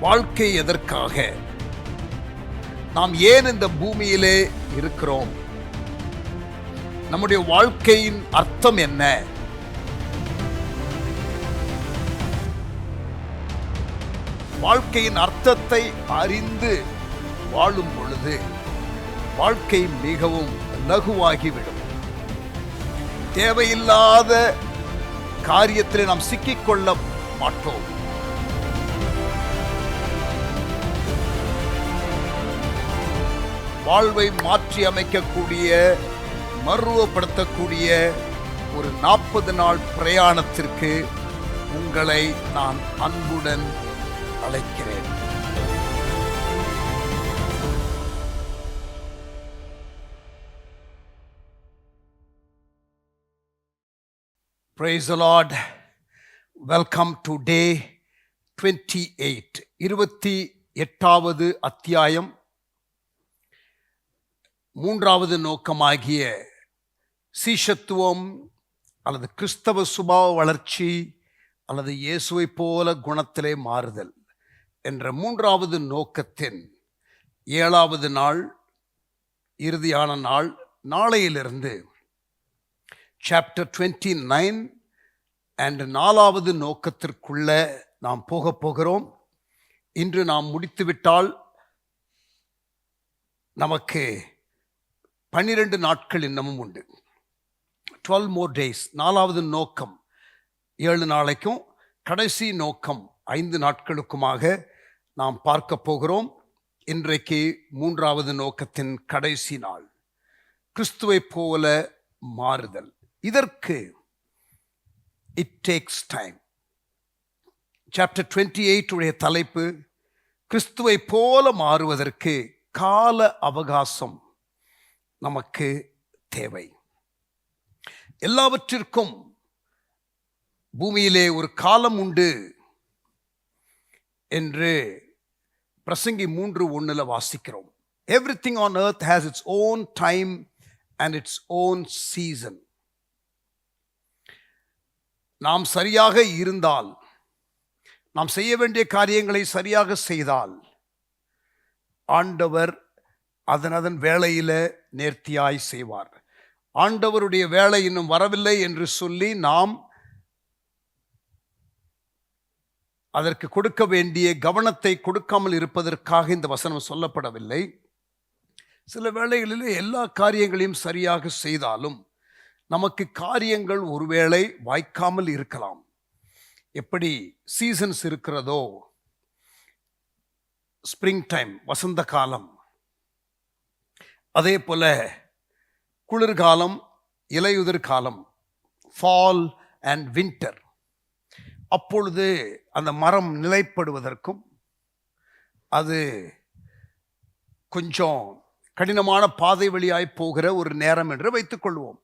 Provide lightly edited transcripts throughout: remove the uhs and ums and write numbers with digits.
வாழ்க்கை எதற்காக? நாம் ஏன் இந்த பூமியிலே இருக்கிறோம்? நம்முடைய வாழ்க்கையின் அர்த்தம் என்ன? வாழ்க்கையின் அர்த்தத்தை அறிந்து வாழும் பொழுது வாழ்க்கை மிகவும் லகுவாகிவிடும். தேவையில்லாத காரியத்திலே நாம் சிக்கிக்கொள்ள மாட்டோம். வாழ்வை மாற்றி அமைக்கக்கூடிய, மறுவப்படுத்தக்கூடிய ஒரு 40 நாள் பிரயாணத்திற்கு உங்களை நான் அன்புடன் அழைக்கிறேன். Praise the Lord. Welcome to day 28. 28வது அத்தியாயம். 3வது நோக்கமாகிய சீஷத்துவம் அல்லது கிறிஸ்தவ சுபாவ வளர்ச்சி அல்லது இயேசுவை போல குணத்திலே மாறுதல் என்ற 3வது நோக்கத்தின் 7வது நாள், இறுதியான நாள். நாளையிலிருந்து சாப்டர் 29 அண்ட் 4வது நோக்கத்திற்குள்ள நாம் போகிறோம். இன்று நாம் முடித்துவிட்டால் நமக்கு 12 நாட்கள் இன்னமும் உண்டு. 12 more days. 4வது நோக்கம் 7 நாளைக்கும், கடைசி நோக்கம் 5 நாட்களுக்குமாக நாம் பார்க்க போகிறோம். இன்றைக்கு 3வது நோக்கத்தின் கடைசி நாள், கிறிஸ்துவை போல மாறுதல். இதற்கு it takes time. சாப்டர் 28 உடைய தலைப்பு கிறிஸ்துவை போல மாறுவதற்கு கால அவகாசம் நமக்கு தேவை. எல்லாவற்றிற்கும் பூமியிலே ஒரு காலம் உண்டு என்று பிரசங்கி 3:1 வாசிக்கிறோம். Everything on earth has its own time and its own season. நாம் சரியாக இருந்தால், நாம் செய்ய வேண்டிய காரியங்களை சரியாக செய்தால், ஆண்டவர் அதன் வேளையில நேர்த்தியாய் செய்வார். ஆண்டவருடைய வேலை இன்னும் வரவில்லை என்று சொல்லி நாம் அதற்கு கொடுக்க வேண்டிய கவனத்தை கொடுக்காமல் இருப்பதற்காக இந்த வசனம் சொல்லப்படவில்லை. சில வேளைகளில் எல்லா காரியங்களையும் சரியாக செய்தாலும் நமக்கு காரியங்கள் ஒருவேளை வாய்க்காமல் இருக்கலாம். எப்படி சீசன்ஸ் இருக்கிறதோ, ஸ்ப்ரிங் டைம் வசந்த காலம், அதே போல குளிர்காலம், இலையுதிர் காலம், ஃபால் அண்ட் வின்டர். அப்பொழுது அந்த மரம் நிலைப்படுவதற்கும் அது கொஞ்சம் கடினமான பாதை வழியாய் போகிற ஒரு நேரம் என்று வைத்துக்கொள்வோம்.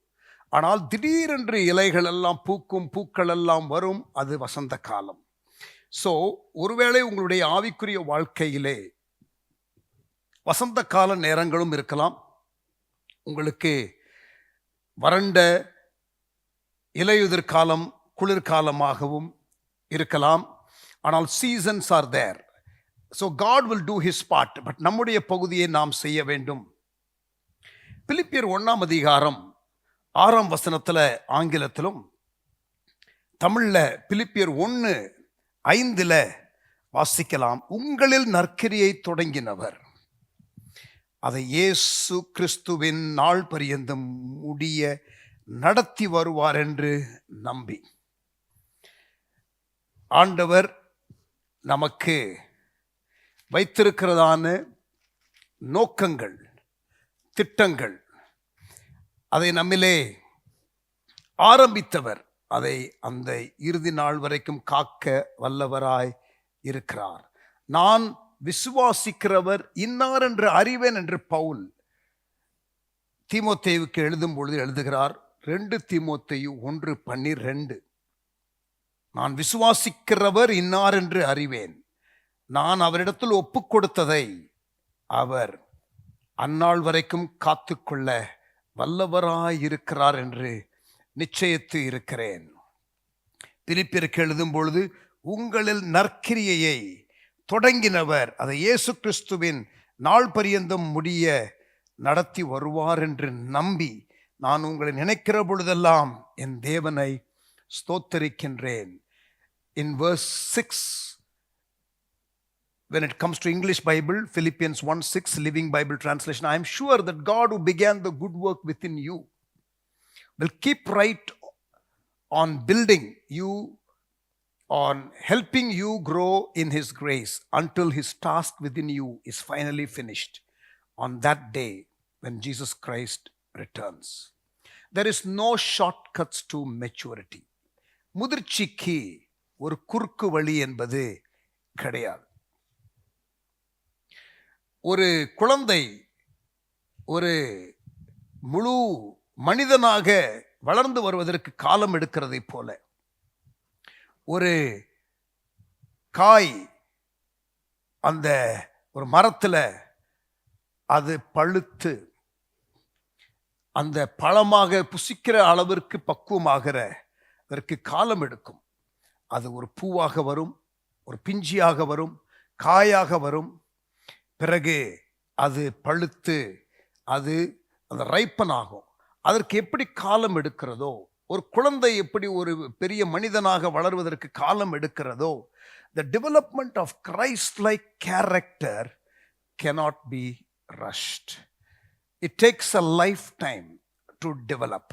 ஆனால் திடீரென்று இலைகள் எல்லாம் பூக்கும், பூக்கள் எல்லாம் வரும், அது வசந்த காலம். ஸோ ஒருவேளை உங்களுடைய ஆவிக்குரிய வாழ்க்கையிலே வசந்த கால நேரங்களும் இருக்கலாம். உங்களுக்கு வறண்ட இலையுதிர் காலம் குளிர்காலமாகவும் இருக்கலாம். ஆனால் seasons are there. So God will do his part. But நம்முடைய பகுதியை நாம் செய்ய வேண்டும். பிலிப்பியர் 1ஆம் அதிகாரம் 6ஆம் வசனத்தில், ஆங்கிலத்திலும் தமிழில் பிலிப்பியர் 1:5 வாசிக்கலாம். உங்களில் நற்கிரியை தொடங்கினவர் அதை இயேசு கிறிஸ்துவின் நாள் பரியந்தம் முடிய நடத்தி வருவார் என்று நம்பி. ஆண்டவர் நமக்கு வைத்திருக்கிறதான நோக்கங்கள், திட்டங்கள், அதை நம்மிலே ஆரம்பித்தவர் அதை அந்த இறுதி நாள் வரைக்கும் காக்க வல்லவராய் இருக்கிறார். நான் விசுவாசிக்கிறவர் இன்னார் என்று அறிவேன் என்று பவுல் தீமோத்தேயுவுக்கு எழுதும் பொழுது எழுதுகிறார். 2 தீமோத்தேயு 1:12. நான் விசுவாசிக்கிறவர் இன்னார் என்று அறிவேன், நான் அவரிடத்தில் ஒப்புக் கொடுத்ததை அவர் அந்நாள் வரைக்கும் காத்துக்கொள்ள வல்லவராயிருக்கிறார் என்று நிச்சயித்து இருக்கிறேன். பிலிப்பியருக்கு எழுதும் பொழுது உங்களில் நற்கிரியையை தொடங்கினவர் அதை இயேசு கிறிஸ்துவின் நாள் பரியந்தம் முடிய நடத்தி வருவார் என்று நம்பி நான் உங்களை நினைக்கிற பொழுதெல்லாம் என் தேவனை ஸ்தோத்தரிக்கின்றேன். In verse 6, when it comes to English Bible, Philippians 1:6, Living Bible Translation, I am sure that God who began the good work within you will keep right on building you, on helping you grow in His grace until His task within you is finally finished on that day when Jesus Christ returns. There is no shortcuts to maturity. முதிர்ச்சிக்கு ஒரு குறுக்கு வழி என்பது கிடையாது. ஒரு குழந்தை ஒரு முழு மனிதனாக வளர்ந்து வருவதற்கு காலம் எடுக்கிறதை போல ஒரு காய் அந்த ஒரு மரத்துல அது பழுத்து அந்த பழமாக புசிக்கிற அளவிற்கு பக்குவமாகிற அதற்கு காலம் எடுக்கும். அது ஒரு பூவாக வரும், ஒரு பிஞ்சியாக வரும், காயாக வரும், பிறகு அது பழுத்து அது அந்த ரைப்பன் ஆகும். அதற்கு எப்படி காலம் எடுக்கிறதோ, ஒரு குழந்தை எப்படி ஒரு பெரிய மனிதனாக வளர்வதற்கு காலம் எடுக்கிறதோ, the development of Christ-like character cannot be rushed. It takes a lifetime to develop.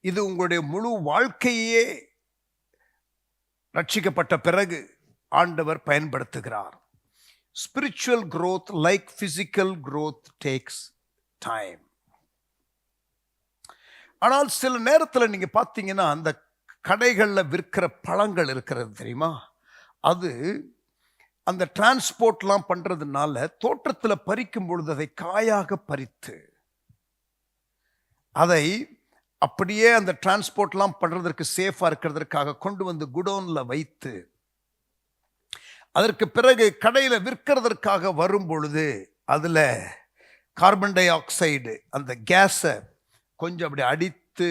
இது உங்களுடைய முழு வாழ்க்கையே ரட்சிக்கப்பட்ட பிறகு ஆண்டவர் பயன்படுத்துகிறார். Spiritual growth, like physical growth, takes time. ஆனால் சில நேரத்தில் நீங்க பார்த்தீங்கன்னா அந்த கடைகளில் விற்கிற பழங்கள் இருக்கிறது தெரியுமா, அது அந்த டிரான்ஸ்போர்ட்லாம் பண்றதுனால தோட்டத்தில் பறிக்கும் பொழுது அதை காயாக பறித்து அதை அப்படியே அந்த டிரான்ஸ்போர்ட்லாம் பண்றதற்கு சேஃபா இருக்கிறதுக்காக கொண்டு வந்து குடோன்ல வைத்து அதற்கு பிறகு கடையில் விற்கிறதற்காக வரும் பொழுது அதில் கார்பன் டை ஆக்சைடு அந்த கேஸை கொஞ்சம் அப்படி அடித்து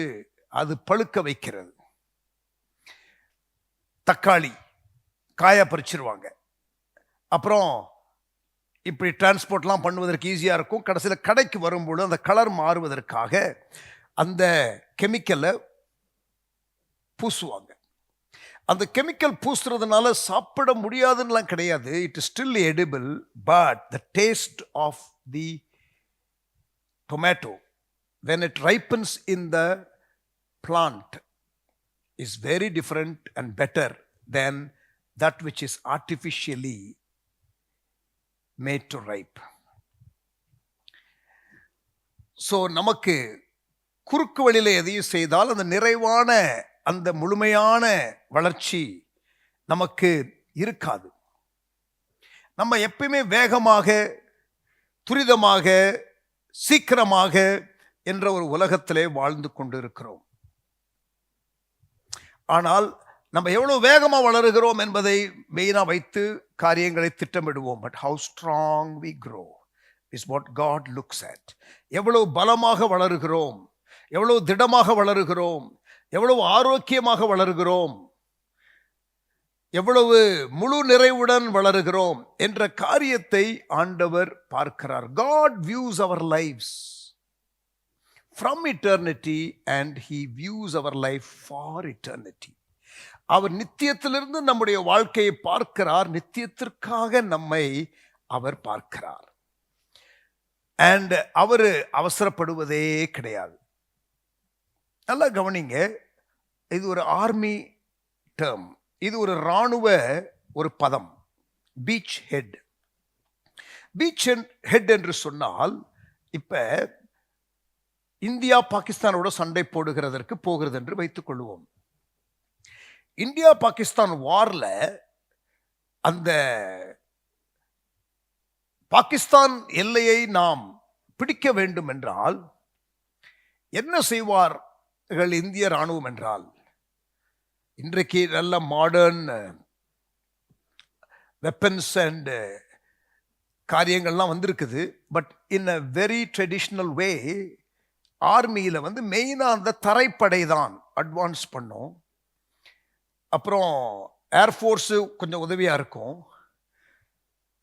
அது பழுக்க வைக்கிறது. தக்காளி காயா பறிச்சிருவாங்க. அப்புறம் இப்படி டிரான்ஸ்போர்ட்லாம் பண்ணுவதற்கு ஈஸியாக இருக்கும். கடைசியில் கடைக்கு வரும்பொழுது அந்த கலர் மாறுவதற்காக அந்த கெமிக்கலை பூசுவாங்க. அந்த கெமிக்கல் பூசுறதுனால சாப்பிட முடியாதுன்னெலாம் கிடையாது. It is still edible, but the taste of the tomato when it ripens in the plant is very different and better than that which is artificially made to ripe. So நமக்கு குறுக்கு வழியில் எதையும் செய்தால் அந்த நிறைவான அந்த முழுமையான வளர்ச்சி நமக்கு இருக்காது. நம்ம எப்பயுமே வேகமாக, துரிதமாக, சீக்கிரமாக என்ற ஒரு உலகத்திலே வாழ்ந்து கொண்டிருக்கிறோம். ஆனால் நம்ம எவ்வளவு வேகமாக வளருகிறோம் என்பதை மெயினாக வைத்து காரியங்களை திட்டமிடுவோம். But how strong we grow is what God looks at. எவ்வளவு பலமாக வளருகிறோம், எவ்வளவு திடமாக வளருகிறோம், எவ்வளவு ஆரோக்கியமாக வளருகிறோம், எவ்வளவு முழு நிறைவுடன் வளருகிறோம் என்ற காரியத்தை ஆண்டவர் பார்க்கிறார். God views our lives from eternity and he views our life for eternity. அவர் நித்தியத்திலிருந்து நம்முடைய வாழ்க்கையை பார்க்கிறார், நித்தியத்திற்காக நம்மை அவர் பார்க்கிறார். அண்ட் அவர் அவசரப்படுவதே கிடையாது. நல்லா கவனிங்க, இது ஒரு ஆர்மி டேர்ம், இது ஒரு இராணுவ ஒரு பதம். Beach head. பீச் ஹெட் என்று சொன்னால், இப்ப இந்தியா பாகிஸ்தானோட சண்டை போடுகிறதற்கு போகிறது என்று வைத்துக் கொள்வோம். இந்தியா பாகிஸ்தான் வார்ல அந்த பாகிஸ்தான் எல்லையை நாம் பிடிக்க வேண்டும் என்றால் என்ன செய்வார்கள் இந்திய ராணுவம் என்றால், இன்றைக்கு நல்ல மாடர்ன் வெப்பன்ஸ் அண்ட் காரியங்கள்லாம் வந்திருக்குது. But in a very traditional வே ஆர்மியில் மெயினாக அந்த தரைப்படை தான் அட்வான்ஸ் பண்ணும். அப்புறம் ஏர்ஃபோர்ஸு கொஞ்சம் உதவியாக இருக்கும்.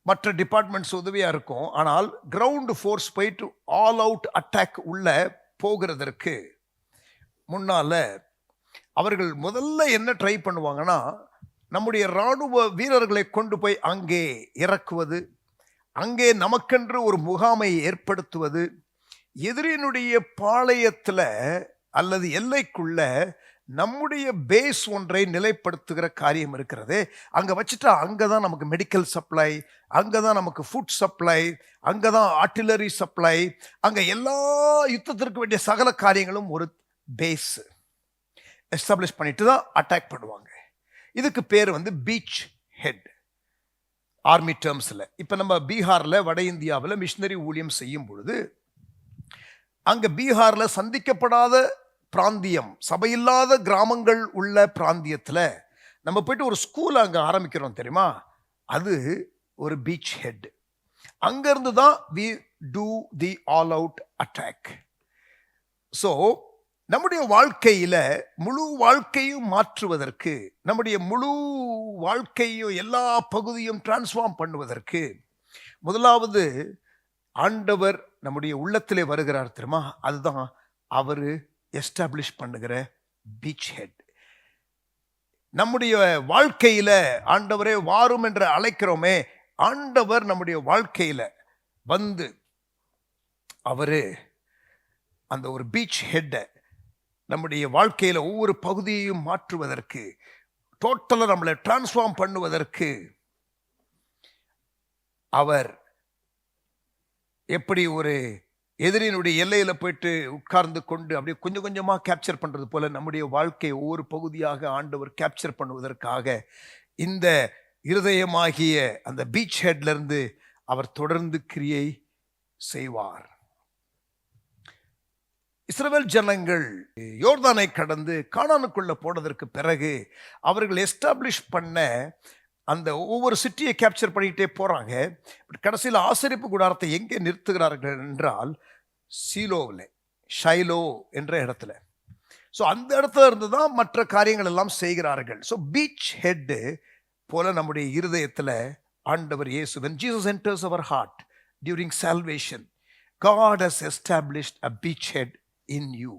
மற்ற டிபார்ட்மெண்ட்ஸ் உதவியாக இருக்கும். ஆனால் கிரவுண்ட் ஃபோர்ஸ் போயிட்டு ஆல் அவுட் அட்டாக் உள்ள போகிறதற்கு முன்னால் அவர்கள் முதல்ல என்ன ட்ரை பண்ணுவாங்கன்னா, நம்முடைய இராணுவ வீரர்களை கொண்டு போய் அங்கே இறக்குவது, அங்கே நமக்கென்று ஒரு முகாமை ஏற்படுத்துவது, எதிரினுடைய பாளையத்தில் அல்லது எல்லைக்குள்ள நம்முடைய பேஸ் ஒன்றை நிலைப்படுத்துகிற காரியம் இருக்கிறது. அங்கே வச்சுட்டா அங்கே தான் நமக்கு மெடிக்கல் சப்ளை, அங்கே தான் நமக்கு ஃபுட் சப்ளை, அங்கே தான் ஆர்ட்டிலரி சப்ளை, அங்கே எல்லா யுத்தத்திற்கு வேண்டிய சகல காரியங்களும் ஒரு பேஸ் எஸ்டாப்ளிஷ் பண்ணிட்டு தான் அட்டாக் பண்ணுவாங்க. இதுக்கு பேர் பீச் ஹெட் ஆர்மி டேர்ம்ஸில். இப்போ நம்ம பீகாரில் வட இந்தியாவில் மிஷினரி ஊழியம் செய்யும் பொழுது அங்கே பீகாரில் சந்திக்கப்படாத பிராந்தியம், சபையில்லாத கிராமங்கள் உள்ள பிராந்தியத்தில் நம்ம போயிட்டு ஒரு ஸ்கூல் அங்கே ஆரம்பிக்கிறோம் தெரியுமா, அது ஒரு பீச் ஹெட். அங்கேருந்து தான் we do the all out attack. So நம்முடைய வாழ்க்கையில் முழு வாழ்க்கையும் மாற்றுவதற்கு, நம்முடைய முழு வாழ்க்கையும் எல்லா பகுதியும் டிரான்ஸ்ஃபார்ம் பண்ணுவதற்கு முதலாவது ஆண்டவர் நம்முடைய உள்ளத்திலே வருகிறார் தெரியுமா, அதுதான் அவர் எஸ்டாப்ளிஷ் பண்ணுகிற பீச் ஹெட். நம்முடைய வாழ்க்கையில ஆண்டவரே வாரும் என்று அழைக்கிறோமே, ஆண்டவர் நம்முடைய வாழ்க்கையில அவரு அந்த ஒரு பீச் ஹெட்டை நம்முடைய வாழ்க்கையில ஒவ்வொரு பகுதியையும் மாற்றுவதற்கு, டோட்டலா நம்மளை டிரான்ஸ்ஃபார்ம் பண்ணுவதற்கு அவர் எப்படி ஒரு எதிரினுடைய எல்லையில போயிட்டு உட்கார்ந்து கொண்டு அப்படியே கொஞ்சம் கொஞ்சமா கேப்சர் பண்றது போல நம்முடைய வாழ்க்கை ஒவ்வொரு பகுதியாக ஆண்டவர் கேப்சர் பண்ணுவதற்காக இந்த இருதயமாகிய அந்த பீச் ஹெட்ல இருந்து அவர் தொடர்ந்து கிரியை செய்வார். இஸ்ரவேல் ஜனங்கள் யோர்தானை கடந்து கானானுக்குள்ள போனதற்கு பிறகு அவர்கள் எஸ்டாப்ளிஷ் பண்ண அந்த ஒவ்வொரு சிட்டியை கேப்சர் பண்ணிக்கிட்டே போகிறாங்க. கடைசியில் ஆசரிப்பு கூடாரத்தை எங்கே நிறுத்துகிறார்கள் என்றால் சீலோவில், ஷைலோ என்ற இடத்துல. ஸோ அந்த இடத்துல இருந்து தான் மற்ற காரியங்கள் எல்லாம் செய்கிறார்கள். ஸோ பீச் ஹெட்டு போல நம்முடைய இருதயத்தில் ஆண்டவர் இயேசு, when Jesus enters our heart during salvation, God has established a beachhead in you.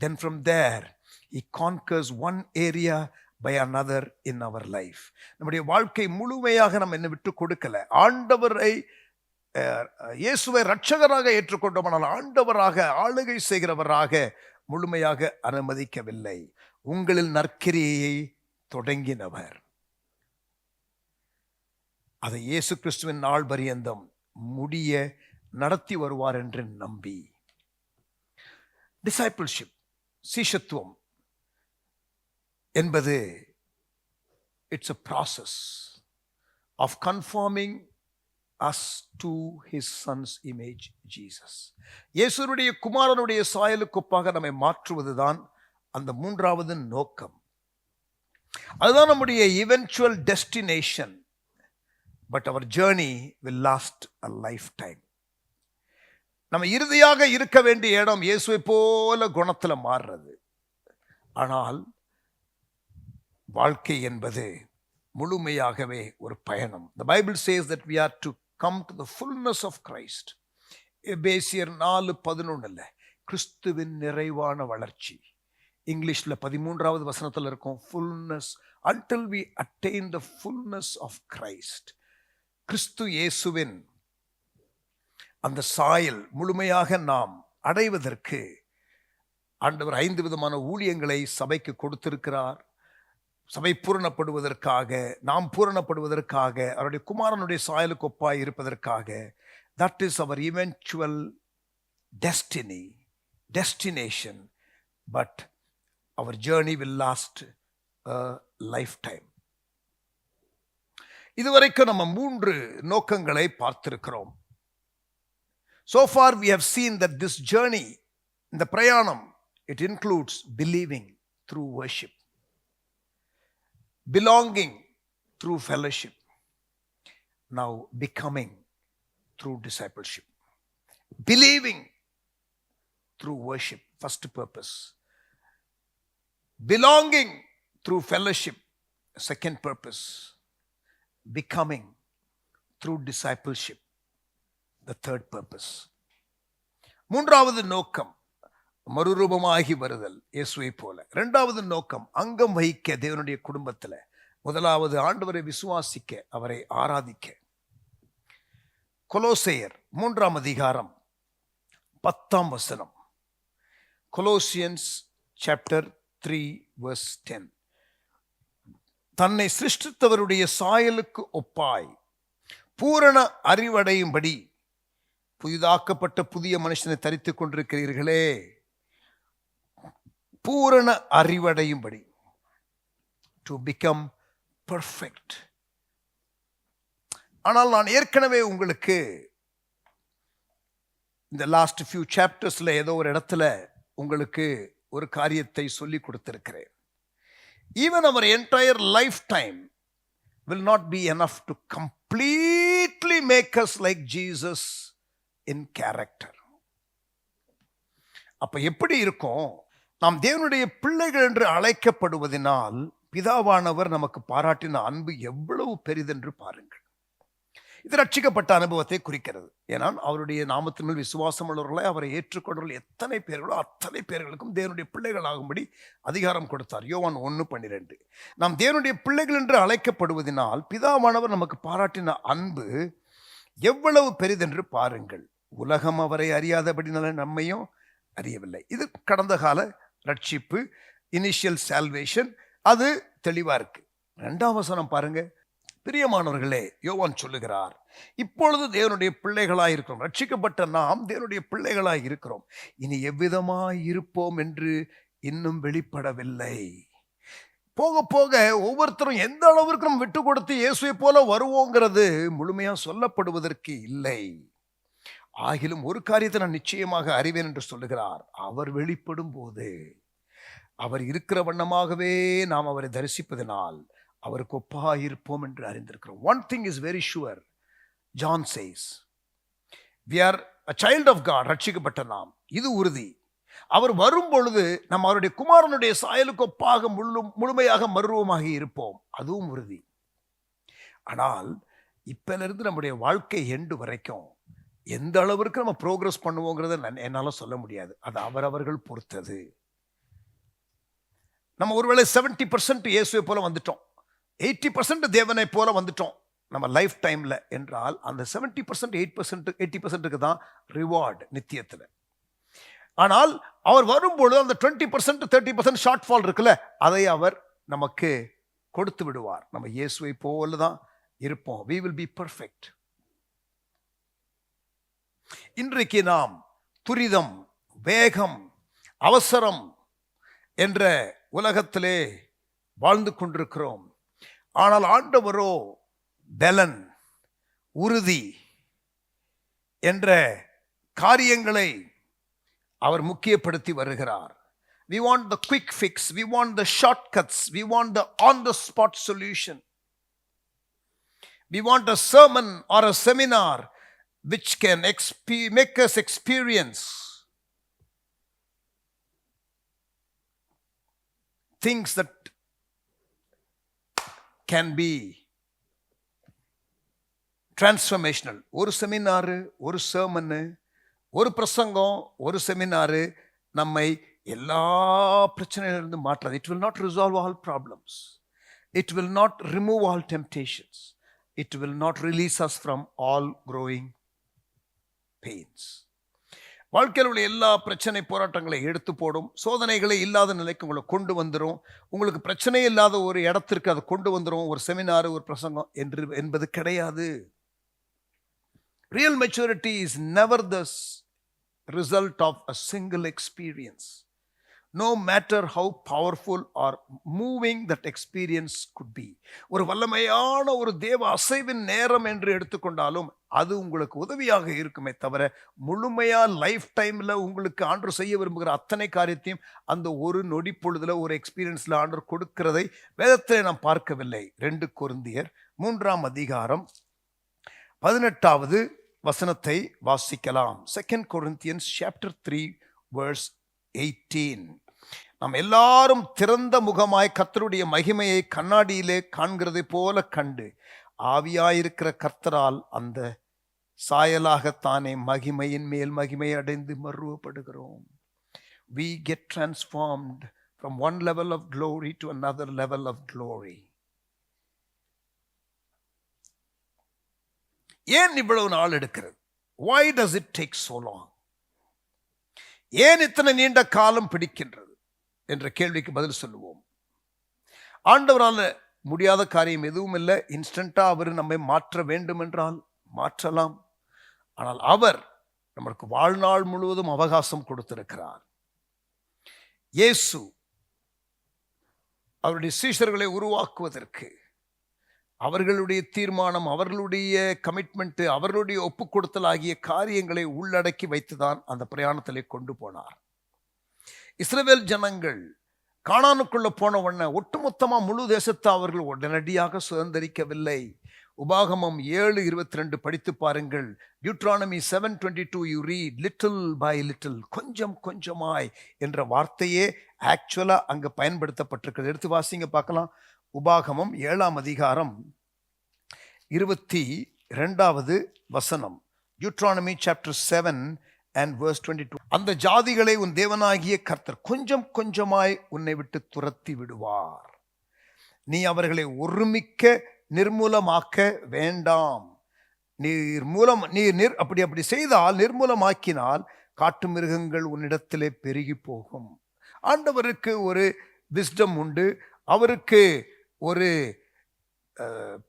Then from there he conquers one area by another in our life. நம்முடைய வாழ்க்கை முழுமையாக நம்ம என்ன விட்டு கொடுக்கல. ஆண்டவரை இயேசுவை இரட்சகராக ஏற்றுக்கொண்டோமானால் ஆண்டவராக ஆளுகை செய்கிறவராக முழுமையாக அனுமதிக்கவில்லை. உங்களில் நற்கிரியையை தொடங்கினவர் அதை இயேசு கிறிஸ்துவின் நாள் பரியந்தம் முடிய நடத்தி வருவார் என்று நம்பி, டிசைபிள்ஷிப், சீஷத்துவம் என்பது it's a process of conforming us to his son's image, Jesus. இயேசுவுடைய குமாரனுடைய சாயலுக்கு ஒப்பாக நம்மை மாற்றுவதுதான் அந்த மூன்றாவது நோக்கம். அதுதான் நம்முடைய eventual destination, but our journey will last a lifetime. நம்ம இறுதியாக இருக்க வேண்டிய இடம் இயேசுவை போல குணத்துல மாறுறது. ஆனால் வாழ்க்கை என்பது முழுமையாகவே ஒரு பயணம். The Bible says that we are to come to the fullness of Christ. எபேசியர் 4:11 கிறிஸ்துவின் நிறைவான வளர்ச்சி. இங்கிலீஷ்ல 13வது வசனத்தில் இருக்கும் fullness, until we attain the fullness of Christ. கிறிஸ்து இயேசுவின் அந்த சாயல் முழுமையாக நாம் அடைவதற்கு ஆண்டவர் 5 விதமான ஊழியங்களை சபைக்கு கொடுத்திருக்கிறார். சபை பூரணப்படுவதற்காக, நாம் பூரணப்படுவதற்காக, அவருடைய குமாரனுடைய சாயலுக்கு ஒப்பாய் இருப்பதற்காக. That is our eventual destination, but our journey will last a lifetime. இதுவரைக்கும் நம்ம 3 நோக்கங்களை பார்த்திருக்கிறோம். So far we have seen that this journey, இந்த பிரயாணம், it includes believing through worship, belonging through fellowship, now becoming through discipleship. Believing through worship, first purpose. Belonging through fellowship, second purpose. Becoming through discipleship. The third purpose. மூன்றாவது நோக்கம் மறுரூபமாகி வருதல், இயேசுவை போல. இரண்டாவது நோக்கம் அங்கம் வகிக்க தேவனுடைய குடும்பத்துல. முதலாவது ஆண்டவரை விசுவாசிக்க, அவரை ஆராதிக்க. கொலோசையர் 3ஆம் அதிகாரம் 10ஆம் வசனம். Colossians chapter 3 verse 10. தன்னை சிருஷ்டித்தவருடைய சாயலுக்கு ஒப்பாய் பூரண அறிவடையும்படி புதிதாக்கப்பட்ட புதிய மனுஷனை தரித்துக் கொண்டிருக்கிறீர்களே. பூரண அறிவடையும்படி, டு பிகம் பெர்ஃபெக்ட். ஆனால் நான் ஏற்கனவே உங்களுக்கு இந்த லாஸ்ட் ஃபியூ சாப்டர்ஸ்ல ஏதோ ஒரு இடத்துல உங்களுக்கு ஒரு காரியத்தை சொல்லி கொடுத்திருக்கிறேன். Even our entire life time will not be enough to completely make us like Jesus in character. அப்ப எப்படி இருக்கும்? நாம் தேவனுடைய பிள்ளைகள் என்று அழைக்கப்படுவதனால் பிதாவானவர் நமக்கு பாராட்டின அன்பு எவ்வளவு பெரிதென்று பாருங்கள். இது ரட்சிக்கப்பட்ட அனுபவத்தை குறிக்கிறது. ஏன்னா அவருடைய நாமத்தின் மேல் விசுவாசம் உள்ளவர்களை, அவரை ஏற்றுக்கொண்டவர்கள் எத்தனை பேர்களோ அத்தனை பேர்களுக்கும் தேவனுடைய பிள்ளைகள் ஆகும்படி அதிகாரம் கொடுத்தார். யோவான் 1:12. நாம் தேவனுடைய பிள்ளைகள் என்று அழைக்கப்படுவதனால் பிதாவானவர் நமக்கு பாராட்டின அன்பு எவ்வளவு பெரிதென்று பாருங்கள். உலகம் அவரை அறியாதபடினால நம்மையும் அறியவில்லை. இது கடந்த கால ரட்சிப்பு, இனிஷியல் சால்வேஷன், அது தெளிவா இருக்கு. 2ஆம் வசனம் பாருங்க. பிரியமானவர்களே, யோவான் சொல்லுகிறார், இப்பொழுது தேவனுடைய பிள்ளைகளாய் இருக்கிறோம். ரட்சிக்கப்பட்ட நாம் தேவனுடைய பிள்ளைகளாய் இருக்கிறோம். இனி எவ்விதமாய் இருப்போம் என்று இன்னும் வெளிப்படவில்லை. போக போக ஒவ்வொருத்தரும் எந்த அளவிற்கு நம்ம விட்டு கொடுத்து இயேசுவை போல வருவோங்கிறது முழுமையா சொல்லப்படுவதற்கு இல்லை. ஆகிலும் ஒரு காரியத்தை நான் நிச்சயமாக அறிவேன் என்று சொல்லுகிறார். அவர் வெளிப்படும் போது அவர் இருக்கிற வண்ணமாகவே நாம் அவரை தரிசிப்பதனால் அவருக்கு ஒப்பாக இருப்போம் என்று அறிந்திருக்கிறோம். One thing is very sure, John says, we are a child of God. ரட்சிக்கப்பட்ட நாம், இது உறுதி. அவர் வரும் பொழுது நாம் அவருடைய குமாரனுடைய சாயலுக்கு ஒப்பாக முழுமையாக மறுரூபமாக இருப்போம், அதுவும் உறுதி. ஆனால் இப்பிலிருந்து நம்முடைய வாழ்க்கை எண்டு வரைக்கும் எந்த அளவிற்கு நம்ம ப்ரோக்ரஸ் பண்ணுவோங்கிறத என்னால சொல்ல முடியாது. அது அவரவர்கள் பொறுத்தது. நம்ம ஒருவேளை 70% இயேசுவை போல வந்துட்டோம், 80% தேவனை போல வந்துட்டோம் நம்ம லைஃப் டைம்ல என்றால், அந்த 70% 80%க்கு தான் ரிவார்டு நித்தியத்தில். ஆனால் அவர் வரும்பொழுது அந்த 20% 30% ஷார்ட் ஃபால் இருக்குல்ல, அதை அவர் நமக்கு கொடுத்து விடுவார். நம்ம இயேசுவை போல தான் இருப்போம். we will be perfect. இன்றைக்கு நாம் துரிதம், வேகம், அவசரம் என்ற உலகத்திலே வாழ்ந்து கொண்டிருக்கிறோம். ஆனால் ஆண்டவரோ பலன், உறுதி என்ற காரியங்களை அவர் முக்கியப்படுத்தி வருகிறார். We want the quick fix, we want the shortcuts, we want the on the spot solution. We want a sermon or a seminar which can make us experience things that can be transformational. ஒரு seminar, ஒரு சர்மனு, ஒரு பிரசங்கம், ஒரு seminar நம்மை எல்லா பிரச்சனையிலிருந்து மாற்றாது. It will not resolve all problems. It will not remove all temptations. It will not release us from all growing pains. வாழ்க்கையில் உள்ள எல்லா பிரச்சனை போராட்டங்களை எடுத்து போடும். சோதனைகளை இல்லாத நிலைக்கு உங்களை கொண்டு வந்துடும். உங்களுக்கு பிரச்சனை இல்லாத ஒரு இடத்திற்கு அதை கொண்டு வந்துடும். ஒரு செமினார், ஒரு பிரசங்கம் என்பது கிடையாது. Real maturity is never the result of a single experience, no matter how powerful or moving that experience could be. ஒரு வல்லமையான ஒரு தேவ அசைவின் நேரம் என்று எடுத்துக்கொண்டாலும் அது உங்களுக்கு உதவியாக இருக்குமே தவிர, முழுமையா லைஃப் டைம்ல உங்களுக்கு ஆண்டவர் செய்ய விரும்புகிற அத்தனை காரியத்தையும் அந்த ஒரு நொடி பொழுதுல ஒரு எக்ஸ்பீரியன்ஸ்ல ஆண்டவர் கொடுக்கிறதை வேதத்திலே நாம் பார்க்கவில்லை. 2 கொரிந்தியர் 3ஆம் அதிகாரம் 18வது வசனத்தை வாசிக்கலாம். 2 Corinthians chapter 3 verse 18. நாம் எல்லாரும் திறந்த முகமாய் கர்த்தருடைய மகிமையை கண்ணாடியிலே காண்கிறதை போல கண்டு ஆவியாயிருக்கிற கர்த்தரால் அந்த சாயலாகத்தானே மகிமையின் மேல் மகிமை அடைந்து மறுவப்படுகிறோம். We get transformed from one level of glory to another level of glory. ஏன் இவ்வளவு நாள் எடுக்கிறது? Why does it take so long? ஏன் இத்தனை நீண்ட காலம் பிடிக்கின்றது என்ற கேள்விக்கு பதில் சொல்லுவோம். ஆண்டவரால் முடியாத காரியம் எதுவும் இல்லை. இன்ஸ்டன்டா அவர் நம்மை மாற்ற வேண்டும் என்றால் மாற்றலாம். ஆனால் அவர் நமக்கு வாழ்நாள் முழுவதும் அவகாசம் கொடுத்திருக்கிறார். இயேசு அவருடைய சீஷர்களை உருவாக்குவதற்கு அவர்களுடைய தீர்மானம், அவர்களுடைய கமிட்மெண்ட், அவர்களுடைய ஒப்புக்கொடுத்தல் ஆகிய காரியங்களை உள்ளடக்கி வைத்துதான் அந்த பிரயாணத்திலே கொண்டு போனார். இஸ்ரவேல் ஜனங்கள் கானானுக்குள்ள போன உடனே ஒட்டுமொத்தமா முழு தேசத்தை அவர்கள் உடனடியாக சுதந்திரிக்கவில்லை. உபாகமம் 7:22 படித்து பாருங்கள். Deuteronomy 7:22 you read little by little, கொஞ்சம் கொஞ்சமாய் என்ற வார்த்தையே ஆக்சுவலா அங்க பயன்படுத்தப்பட்டிருக்கிறது. எடுத்து வாசிங்க பார்க்கலாம். உபாகமம் 7ஆம் அதிகாரம் 22வது வசனம். Deuteronomy chapter 7 and verse 22. அந்த ஜாதிகளை உன் தேவனாகிய கர்த்தர் கொஞ்சம் கொஞ்சமாய் உன்னை விட்டு துரத்தி விடுவார். நீ அவர்களை ஒருமிக்க நிர்மூலமாக்க வேண்டாம். அப்படி செய்தால், நிர்மூலமாக்கினால் காட்டு மிருகங்கள் உன்னிடத்திலே பெருகி போகும். ஆண்டவருக்கு ஒரு விஸ்டம் உண்டு, அவருக்கு ஒரு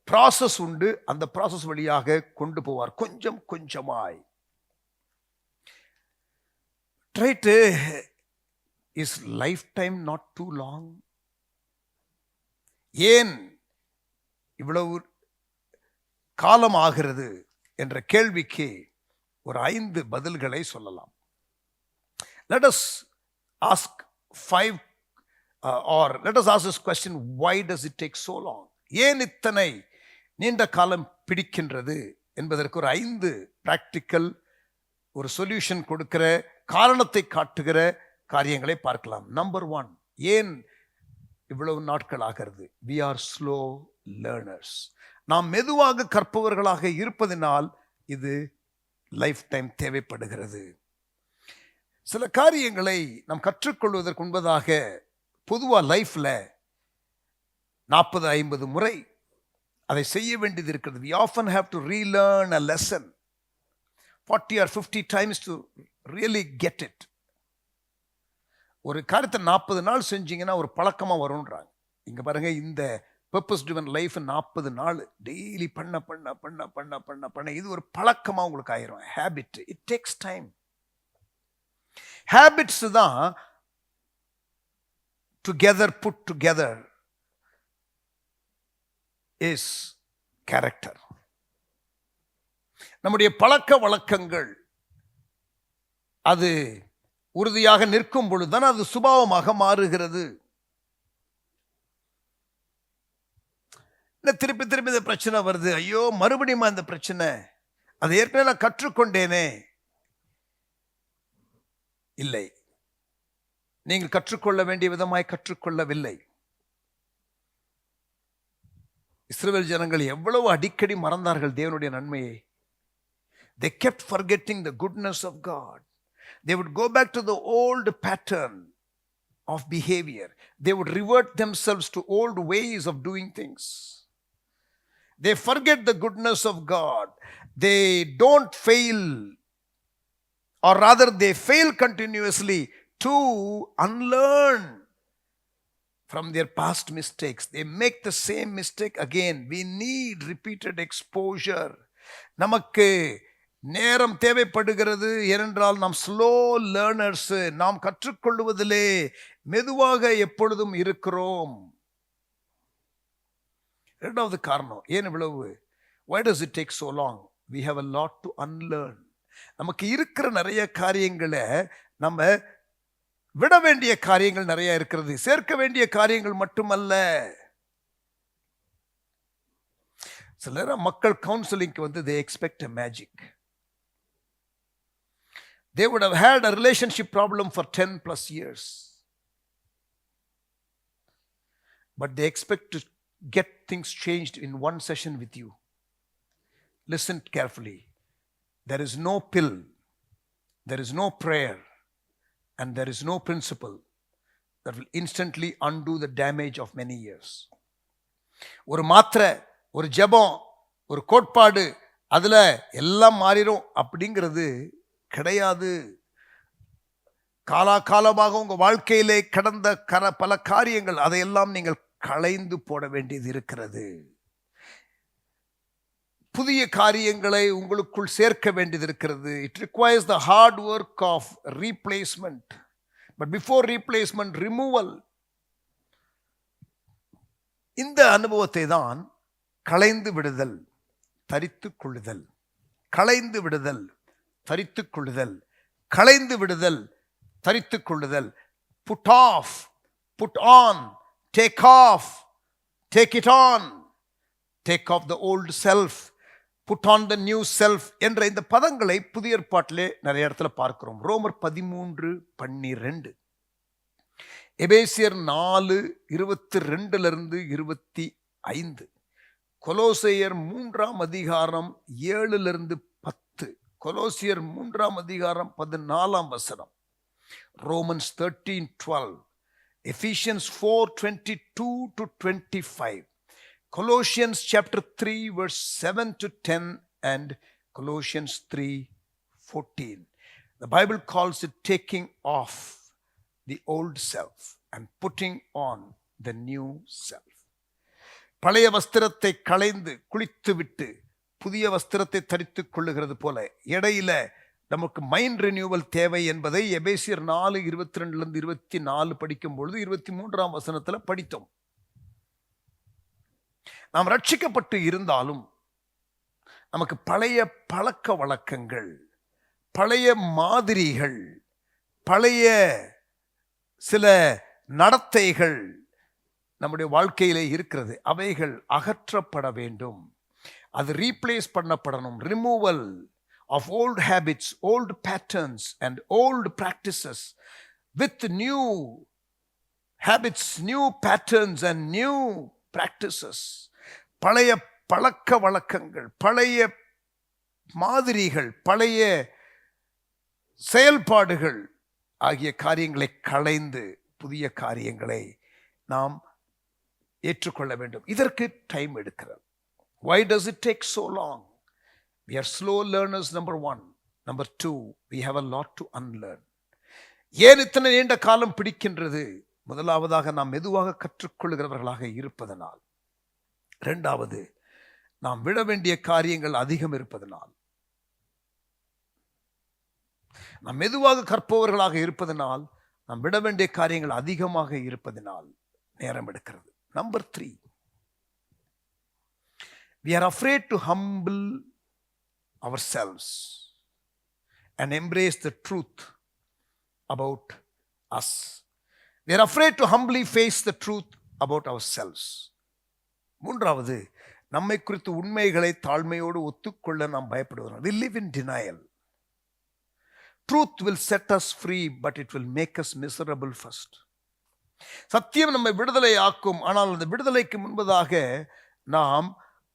ப்ராசஸ் உண்டு. அந்த ப்ராசஸ் வழியாக கொண்டு போவார் கொஞ்சம் கொஞ்சமாய். Right. Is life time not too long? ஏன் இவ்வளவு காலம் ஆகிறது என்ற கேள்விக்கு ஒரு 5 பதில்களை சொல்லலாம். Let us ask 5 or let us ask this question, why does it take so long? ஏன் இத்தனை நீண்ட காலம் பிடிக்கின்றது என்பதற்கு ஒரு 5 பிராக்டிக்கல் ஒரு சொல்யூஷன் கொடுக்கிற, காரணத்தை காட்டுகிற காரியங்களை பார்க்கலாம். நம்பர் 1, ஏன் இவ்வளவு நாட்கள் ஆகிறது? we are slow learners. நாம் மெதுவாக கற்பவர்களாக இருப்பதினால் இது லைஃப் டைம் தேவைப்படுகிறது. சில காரியங்களை நாம் கற்றுக்கொள்வதற்கு முன்பதாக பொதுவாக லைஃப்ல 40-50 முறை அதை செய்ய வேண்டியது இருக்கிறது. we often have to relearn a lesson 40 or 50 times to really get it. ஒரு காரியத்தை 40 நாள் செஞ்சீங்கன்னா ஒரு பழக்கமா வரும்ன்றாங்க. இங்க பாருங்க, இந்த பர்பஸ் ட்ரிவன் லைஃப் 40 நாள் டெய்லி பண்ண பண்ண பண்ண பண்ண பண்ண பண்ண இது ஒரு பழக்கமா உங்களுக்கு ஆயிரும். Habit. It takes time. Habits தான் together put together is character. நம்முடைய பழக்க வழக்கங்கள் அது உறுதியாக நிற்கும் பொழுதுதான் அது சுபாவமாக மாறுகிறது. திருப்பி திருப்பி இந்த பிரச்சனை வருது, ஐயோ மறுபடியும் இந்த பிரச்சனை, அதை ஏற்கனவே நான் கற்றுக்கொண்டேனே. இல்லை, நீங்கள் கற்றுக்கொள்ள வேண்டிய விதமாய் கற்றுக்கொள்ளவில்லை. இஸ்ரவேல் ஜனங்கள் எவ்வளவு அடிக்கடி மறந்தார்கள் தேவனுடைய நன்மையை. They kept forgetting the goodness of God. They would go back to the old pattern of behavior. They would revert themselves to old ways of doing things. They forget the goodness of God. They don't fail, or rather they fail continuously to unlearn from their past mistakes. They make the same mistake again. We need repeated exposure. நமக்கு நேரம் தேவைப்படுகிறது. ஏனென்றால் நாம் slow learners. நாம் கற்றுக்கொள்வதிலே மெதுவாக எப்பொழுதும் இருக்கிறோம். இரண்டாவது காரணம், ஏன் இவ்வளவு? why does it take so long? we have a lot to unlearn. நமக்கு இருக்கிற நிறைய காரியங்களை நம்ம விட வேண்டிய காரியங்கள் நிறைய இருக்கிறது. சேர்க்க வேண்டிய காரியங்கள் மட்டுமல்ல. சில மக்கள் கவுன்சிலிங்க்கு வந்து they expect a magic. They would have had a relationship problem for 10+ years, but they expect to get things changed in one session with you. Listen carefully. There is no pill, there is no prayer, and there is no principle that will instantly undo the damage of many years. ஒரு மாத்திரை, ஒரு ஜெபம், ஒரு கோட்பாடு, அதுல எல்லாம் மாறிடும் அப்படிங்கிறது கிடையாது. காலாகாலமாக உங்க வாழ்க்கையிலே கடந்த பல காரியங்கள், அதையெல்லாம் நீங்கள் களைந்து போட வேண்டியது இருக்கிறது. புதிய காரியங்களை உங்களுக்குள் சேர்க்க வேண்டியது இருக்கிறது. It requires the hard work of replacement. But before replacement, removal. இந்த அனுபவத்தை தான் களைந்து விடுதல், தரித்துக் கொள்ளுதல், களைந்து விடுதல், தரித்துக் கொள்ளுதல், களைந்து விடுதல், தரித்துக் கொள்ளுதல். Put off, put on, take off, take it on, take off the old self, put on the new self என்ற இந்த பதங்களை புதிய ஏற்பாட்டிலே நிறைய இடத்துல பார்க்கிறோம். ரோமர் 13:12, எபேசியர் 4:22 25, கொலோசையர் 3:7-10, கொலோசியர் 3:14, Romans 13:12, Ephesians 4:22-25, Colossians chapter 3 verse 7-10, and Colossians 3:14. The Bible calls it taking off the old self and putting on the new self. பழைய வஸ்திரத்தை களைந்து குளித்து விட்டு புதிய வஸ்திரத்தை தரித்துக் கொள்ளுகிறது போல இடையில நமக்கு மைண்ட் ரினியூவல் தேவை என்பதை எபேசியர் 4:22-24 படிக்கும் பொழுது 23ஆம் வசனத்துல படித்தோம். நாம் ரட்சிக்கப்பட்டு இருந்தாலும் நமக்கு பழைய பழக்க வழக்கங்கள், பழைய மாதிரிகள், பழைய சில நடத்தைகள் நம்முடைய வாழ்க்கையிலே இருக்கிறது. அவைகள் அகற்றப்பட வேண்டும். அது ரீப்ளேஸ் பண்ணப்படணும். Removal of old habits, old patterns and old practices with new habits, new patterns and new practices. பழைய பழக்க வழக்கங்கள், பழைய மாதிரிகள், பழைய செயல்பாடுகள் ஆகிய காரியங்களை களைந்து புதிய காரியங்களை நாம் ஏற்றுக்கொள்ள வேண்டும். இதற்கு டைம் எடுக்கிறது. Why does it take so long? We are slow learners, number one. Number two, we have a lot to unlearn. ஏன் இத்தனை நீண்ட காலம் பிடிக்கின்றது? முதலாவதாக நாம் மெதுவாக கற்றுக்கொள்கிறவர்களாக இருப்பதனால். இரண்டாவது, நாம் விட வேண்டிய காரியங்கள் அதிகம் இருப்பதனால். நாம் மெதுவாக கற்பவர்களாக இருப்பதனால், நாம் விட வேண்டிய காரியங்கள் அதிகமாக இருப்பதனால் நேரம் எடுக்கிறது. Number three, we are afraid to humble ourselves and embrace the truth about us. We are afraid to humbly face the truth about ourselves. மூன்றாவது, நம்மை குறித்து உண்மைகளை தாழ்மையோடு ஒத்துக்கொள்ள நாம் பயப்படுகிறோம். We live in denial. Truth will set us free, but it will make us miserable first. சத்தியம் நம்மை விடுதலை ஆக்கும். ஆனால் அந்த விடுதலைக்கு முன்பதாக நாம்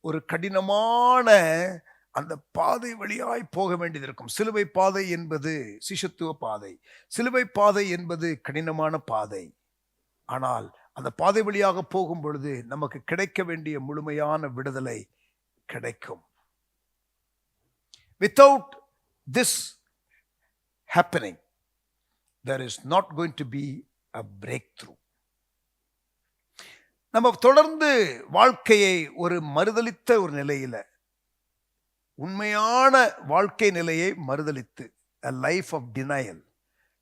ஒரு கடினமான அந்த பாதை வழியாய் போக வேண்டியது இருக்கும். சிலுவை பாதை என்பது சிசுத்துவ பாதை. சிலுவை பாதை என்பது கடினமான பாதை. ஆனால் அந்த பாதை வழியாக போகும் பொழுது நமக்கு கிடைக்க வேண்டிய முழுமையான விடுதலை கிடைக்கும். Without this happening, there is not going to be a breakthrough. நம்ம தொடர்ந்து வாழ்க்கையை ஒரு மறுதலித்த ஒரு நிலையில, உண்மையான வாழ்க்கை நிலையை மறுதலித்து, a life of denial,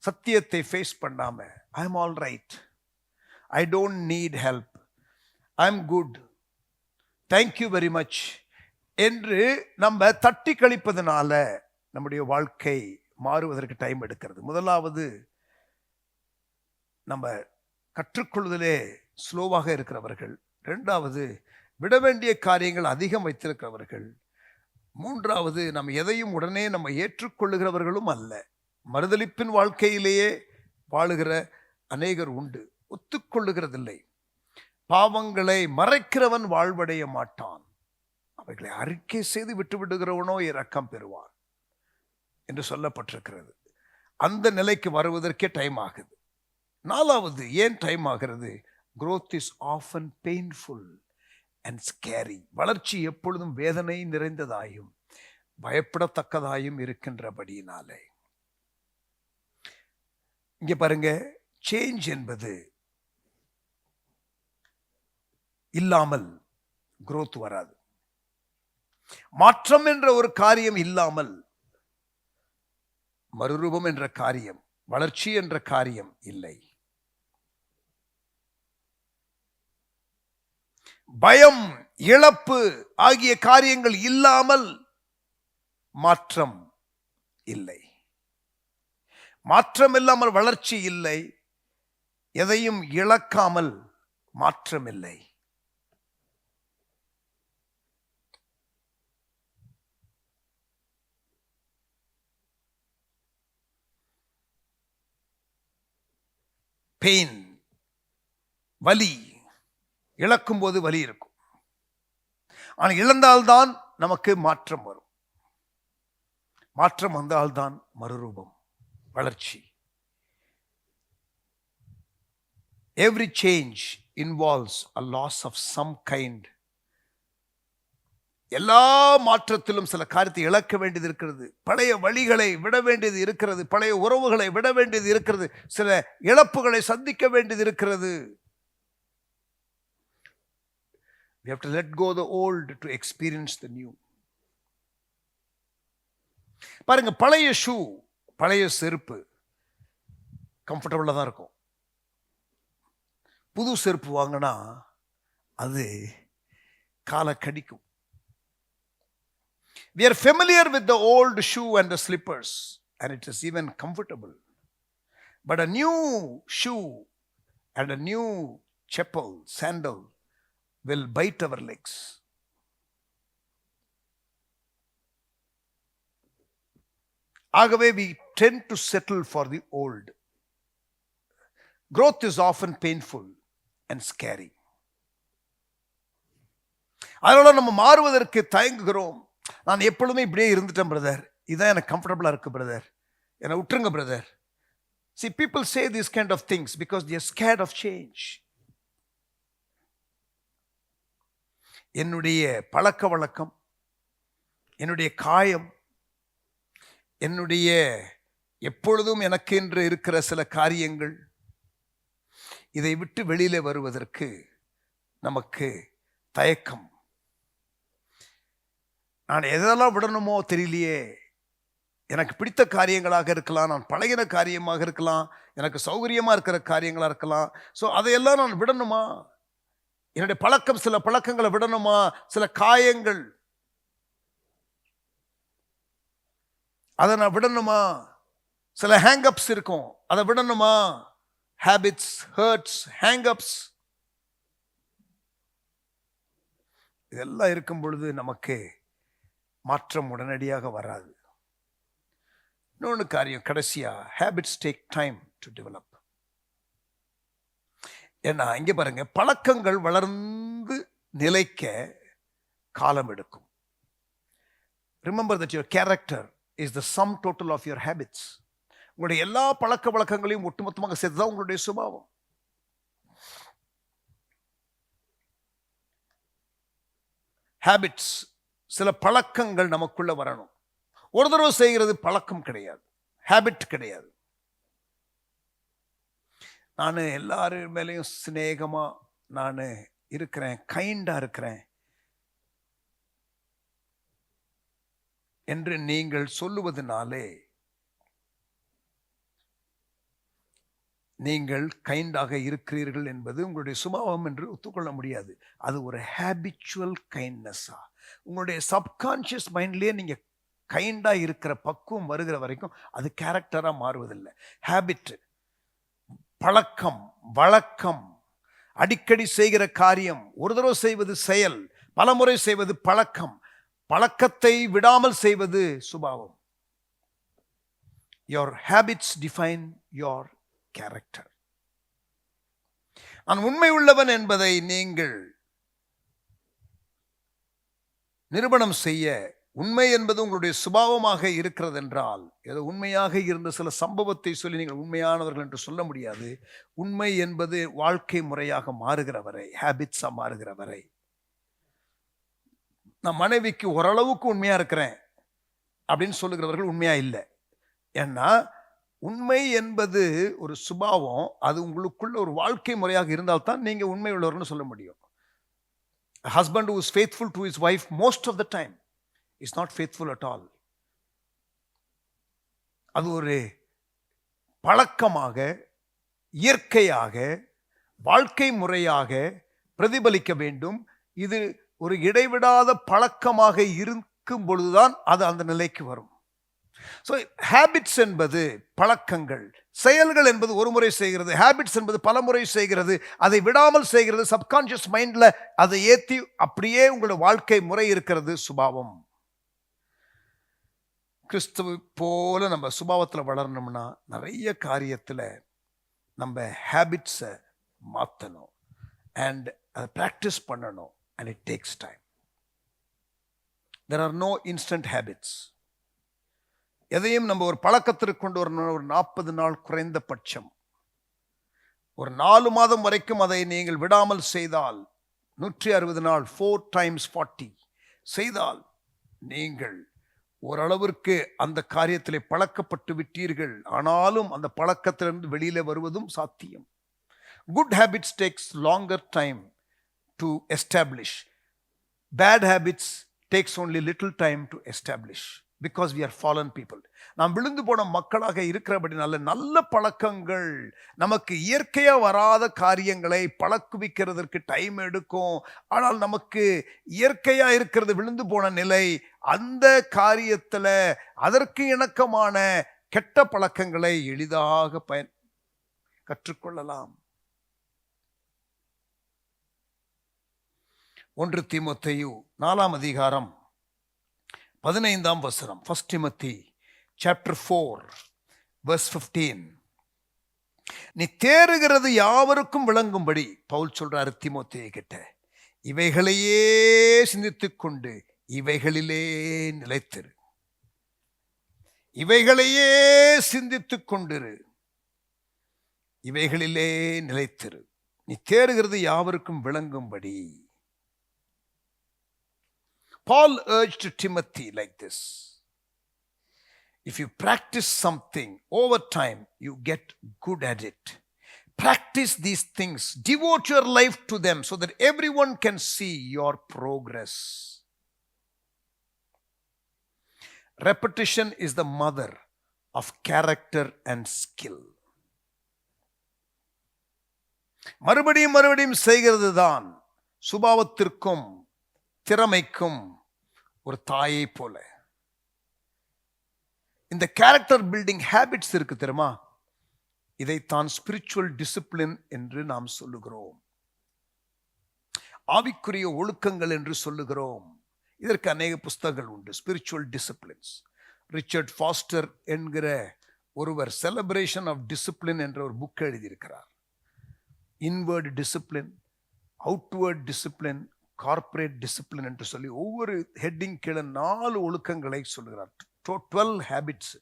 சத்தியத்தை ஃபேஸ் பண்ணாம, I am all right, I don't need help, I am good, thank you very much என்று நம்ம தட்டி கழிப்பதனால நம்முடைய வாழ்க்கை மாறுவதற்கு டைம் எடுக்கிறது. முதலாவது, நம்ம கற்றுக்கொள்வதிலே ஸ்லோவாக இருக்கிறவர்கள். இரண்டாவது, விட வேண்டிய காரியங்கள் அதிகம் வைத்திருக்கிறவர்கள். மூன்றாவது, நம்ம எதையும் உடனே நம்ம ஏற்றுக்கொள்ளுகிறவர்களும் அல்ல. மறுதலிப்பின் வாழ்க்கையிலேயே வாழுகிற அநேகர் உண்டு, ஒத்துக்கொள்ளுகிறதில்லை. பாவங்களை மறைக்கிறவன் வாழ்வடைய மாட்டான், அவைகளை அறிக்கை செய்து விட்டு விடுகிறவனோ இரக்கம் பெறுவான் என்று சொல்லப்பட்டிருக்கிறது. அந்த நிலைக்கு வருவதற்கே டைம் ஆகுது. 4வது ஏன் டைம் ஆகிறது? growth is often painful and scary. வளர்ச்சி எப்பொழுதும் வேதனை நிறைந்ததாயும் பயப்படத்தக்கதாயும் இருக்கின்றபடியினாலே. இங்க பாருங்க, சேஞ்ச் என்பது இல்லாமல் growth வராது. மாற்றம் என்ற ஒரு காரியம் இல்லாமல் மறுரூபம் என்ற காரியம், வளர்ச்சி என்ற காரியம் இல்லை. பயம், இழப்பு ஆகிய காரியங்கள் இல்லாமல் மாற்றம் இல்லை. மாற்றம் இல்லாமல் வளர்ச்சி இல்லை. எதையும் இழக்காமல் மாற்றம் இல்லை. பெயின், வலி, இழக்கும் போது வலி இருக்கும். ஆனால் இழந்தால்தான் நமக்கு மாற்றம் வரும். மாற்றம் வந்தால்தான் மறுரூபம், வளர்ச்சி. Every change involves a loss of some kind. எல்லா மாற்றத்திலும் சில காரியத்தை இழக்க வேண்டியது இருக்கிறது. பழைய வழிகளை விட வேண்டியது இருக்கிறது. பழைய உறவுகளை விட வேண்டியது இருக்கிறது. சில இழப்புகளை சந்திக்க வேண்டியது இருக்கிறது. We have to let go the old to experience the new. பாருங்க, பழைய ஷூ, பழைய செருப்பு கம்ஃபர்டபுளாக தான் இருக்கும். புது செருப்பு வாங்கினா அது காலை கடிக்கும். We are familiar with the old shoe and the slippers, and it is even comfortable. But a new shoe and a new chappal, sandal, will bite our legs. ஆகவே we tend to settle for the old. Growth is often painful and scary. அதனால நம்ம மாறுவதற்கு தயங்குகிறோம். நான் எப்பொழுதுமே இப்படியே இருந்துட்டேன் brother, இதான் எனக்கு கம்ஃபர்டபுளா இருக்கு பிரதர், என்னை விட்டுருங்க brother. See, people say these kind of things because they are scared of change. என்னுடைய பழக்க வழக்கம், என்னுடைய காயம், என்னுடைய எப்பொழுதும் எனக்கு என்று இருக்கிற சில காரியங்கள், இதை விட்டு வெளியில வருவதற்கு நமக்கு தயக்கம். நான் எதெல்லாம் விடணுமோ தெரியலையே. எனக்கு பிடித்த காரியங்களாக இருக்கலாம், நான் பழகின காரியமாக இருக்கலாம், எனக்கு சௌகரியமாக இருக்கிற காரியங்களாக இருக்கலாம். ஸோ அதையெல்லாம் நான் விடணுமா? என்னுடைய பழக்கம், சில பழக்கங்களை விடணுமா? சில காயங்கள், அதை நான் விடணுமா? சில ஹேங்கப்ஸ் இருக்கும், அதை விடணுமா? ஹேபிட்ஸ், ஹர்ட்ஸ், ஹேங்கப்ஸ், இதெல்லாம் இருக்கும் பொழுது நமக்கு மாற்றம் உடனடியாக வராது. இன்னொன்று காரியம், கடைசியா, habits take time to develop. ஏன்னா இங்கே பாருங்க, பழக்கங்கள் வளர்ந்து நிலைக்க காலம் எடுக்கும். Remember that your character is the sum total of your habits. உங்களுடைய எல்லா பழக்க வழக்கங்களையும் ஒட்டுமொத்தமாக சேர்த்துதான் உங்களுடைய சுபாவம். ஹேபிட்ஸ், சில பழக்கங்கள் நமக்குள்ள வரணும். ஒரு தடவை செய்கிறது பழக்கம் கிடையாது, ஹேபிட் கிடையாது. நான் எல்லாரும் மேலேயும் சிநேகமா நான் இருக்கிறேன், கைண்டா இருக்கிறேன் என்று நீங்கள் சொல்லுவதனாலே நீங்கள் கைண்டாக இருக்கிறீர்கள் என்பது உங்களுடைய சுபாவம் என்று ஒத்துக்கொள்ள முடியாது. அது ஒரு ஹேபிச்சுவல் கைண்ட்னஸா, உங்களுடைய சப்கான்ஷியஸ் மைண்ட்லேயே நீங்கள் கைண்டாக இருக்கிற பக்குவம் வருகிற வரைக்கும் அது கேரக்டராக மாறுவதில்லை. ஹேபிட், பழக்கம், வழக்கம், அடிக்கடி செய்கிற காரியம், ஒரு தடவை செய்வது செயல், பலமுறை செய்வது பழக்கம், பழக்கத்தை விடாமல் செய்வது சுபாவம். Your habits define your character. நான் உண்மை உள்ளவன் என்பதை நீங்கள் நிரூபணம் செய்ய, உண்மை என்பது உங்களுடைய சுபாவமாக இருக்கிறது என்றால், ஏதோ உண்மையாக இருந்த சில சம்பவத்தை சொல்லி நீங்கள் உண்மையானவர்கள் என்று சொல்ல முடியாது. உண்மை என்பது வாழ்க்கை முறையாக மாறுகிற வரை, ஹேபிட்ஸா மாறுகிற வரை. நான் மனைவிக்கு ஓரளவுக்கு உண்மையா இருக்கிறேன் அப்படின்னு சொல்லுகிறவர்கள் உண்மையா இல்லை. ஏன்னா உண்மை என்பது ஒரு சுபாவம், அது உங்களுக்குள்ள ஒரு வாழ்க்கை முறையாக இருந்தால்தான் நீங்க உண்மை உள்ளவர்னு சொல்ல முடியும். A husband who is faithful to his wife most of the time is not faithful at all. அது ஒரு பழக்கமாக, இயற்கையாக, வாழ்க்கை முறையாக பிரதிபலிக்க வேண்டும். இது ஒரு இடைவிடாத பழக்கமாக இருக்கும் பொழுதுதான் அது அந்த நிலைக்கு வரும். ஸோ ஹேபிட்ஸ் என்பது பழக்கங்கள், செயல்கள் என்பது ஒரு முறை செய்கிறது, ஹேபிட்ஸ் என்பது பல முறை செய்கிறது, அதை விடாமல் செய்கிறது, சப்கான்ஷியஸ் மைண்ட்ல அதை ஏற்றி அப்படியே உங்களோட வாழ்க்கை முறை இருக்கிறது சுபாவம். கிறிஸ்துவ போல நம்ம சுபாவத்தில் வளரணும்னா நிறைய காரியத்தில் நம்ம ஹேபிட்ஸை மாற்றணும் அண்ட் அதை ப்ராக்டிஸ் பண்ணணும். And it takes time. There are no instant habits. எதையும் நம்ம ஒரு பழக்கத்திற்கு கொண்டு வரணும். ஒரு 40 நாள் குறைந்தபட்சம், ஒரு 4 மாதம் வரைக்கும் அதை நீங்கள் விடாமல் செய்தால், 160 நாள் 4 times 40 செய்தால் நீங்கள் ஓரளவிற்கு அந்த காரியத்திலே பழக்கப்பட்டு விட்டீர்கள். ஆனாலும் அந்த பழக்கத்திலிருந்து வெளியில வருவதும் சாத்தியம். Good habits takes longer time to establish. Bad habits takes only little time to establish. Because we are fallen people. நாம் விழுந்து போன மக்களாக இருக்கிறபடி நல்ல பழக்கங்கள், நமக்கு இயற்கையா வராத காரியங்களை பழக்குவிக்கிறதற்கு டைம் எடுக்கும். ஆனால் நமக்கு இயற்கையா இருக்கிறது விழுந்து போன நிலை. அந்த காரியத்துல அதற்கு இணக்கமான கெட்ட பழக்கங்களை எளிதாக கற்றுக்கொள்ளலாம். 1 தீமோத்தேயு 4 அதிகாரம் 15 வசனம். 1 Timothy chapter 4 verse 15. நீ தேறுகிறது யாவருக்கும் விளங்கும்படி பவுல் சொல்றாரு தீமோத்தேயு கிட்ட, இவைகளையே சிந்தித்துக் கொண்டு இவைகளிலே நிலைத்திரு. இவைகளையே சிந்தித்துக் கொண்டிரு, இவைகளிலே நிலைத்திரு. நீ தேறுகிறது யாவருக்கும் விளங்கும்படி. Paul urged Timothy like this. If you practice something over time, you get good at it. Practice these things. Devote your life to them so that everyone can see your progress. Repetition is the mother of character and skill. மறுபடியும் மறுபடியும் செய்கிறது தான் சுபாவத்திற்கும் திறமைக்கும் ஒரு தாயை போல. இந்த character building habits இருக்கு தெரியுமா, இதைத்தான் ஸ்பிரிச்சுவல் டிசிப்ளின் என்று நாம் சொல்லுகிறோம், ஆவிக்குரிய ஒழுக்கங்கள் என்று சொல்லுகிறோம். இதற்கு அநேக புஸ்தகங்கள் உண்டு, ஸ்பிரிச்சுவல் டிசிப்ளின்ஸ். ரிச்சர்ட் ஃபாஸ்டர் என்கிற ஒருவர் செலிப்ரேஷன் ஆஃப் டிசிப்ளின் என்ற ஒரு புக் எழுதியிருக்கிறார். Inward discipline, outward discipline, corporate discipline என்று சொல்லி ஒவ்வொரு ஹெட்டிங் கீழே 4 ஒழுக்கங்களை சொல்லுகிறார். 12 ஹேபிட்ஸ்.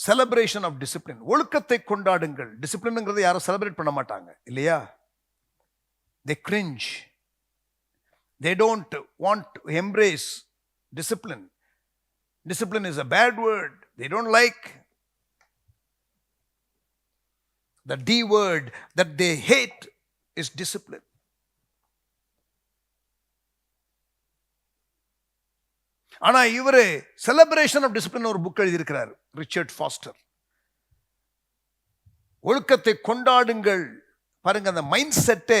செலிப்ரேஷன் ஆஃப் டிசிப்ளின், ஒழுக்கத்தை கொண்டாடுங்கள். டிசிப்ளின்ங்கிறத யாரும் செலிப்ரேட் பண்ண மாட்டாங்க இல்லையா? they cringe, they don't want to embrace discipline. Discipline is a bad word, they don't like. The D word that they hate is discipline. ஆனா இவரு செலிப்ரேஷன் ஆஃப் டிசிப்ளின் ஒரு book எழுதியிருக்கிறார் ரிச்சர்ட் ஃபாஸ்டர். ஒழுக்கத்தை கொண்டாடுங்கள். பாருங்க, அந்த மைண்ட் செட்டே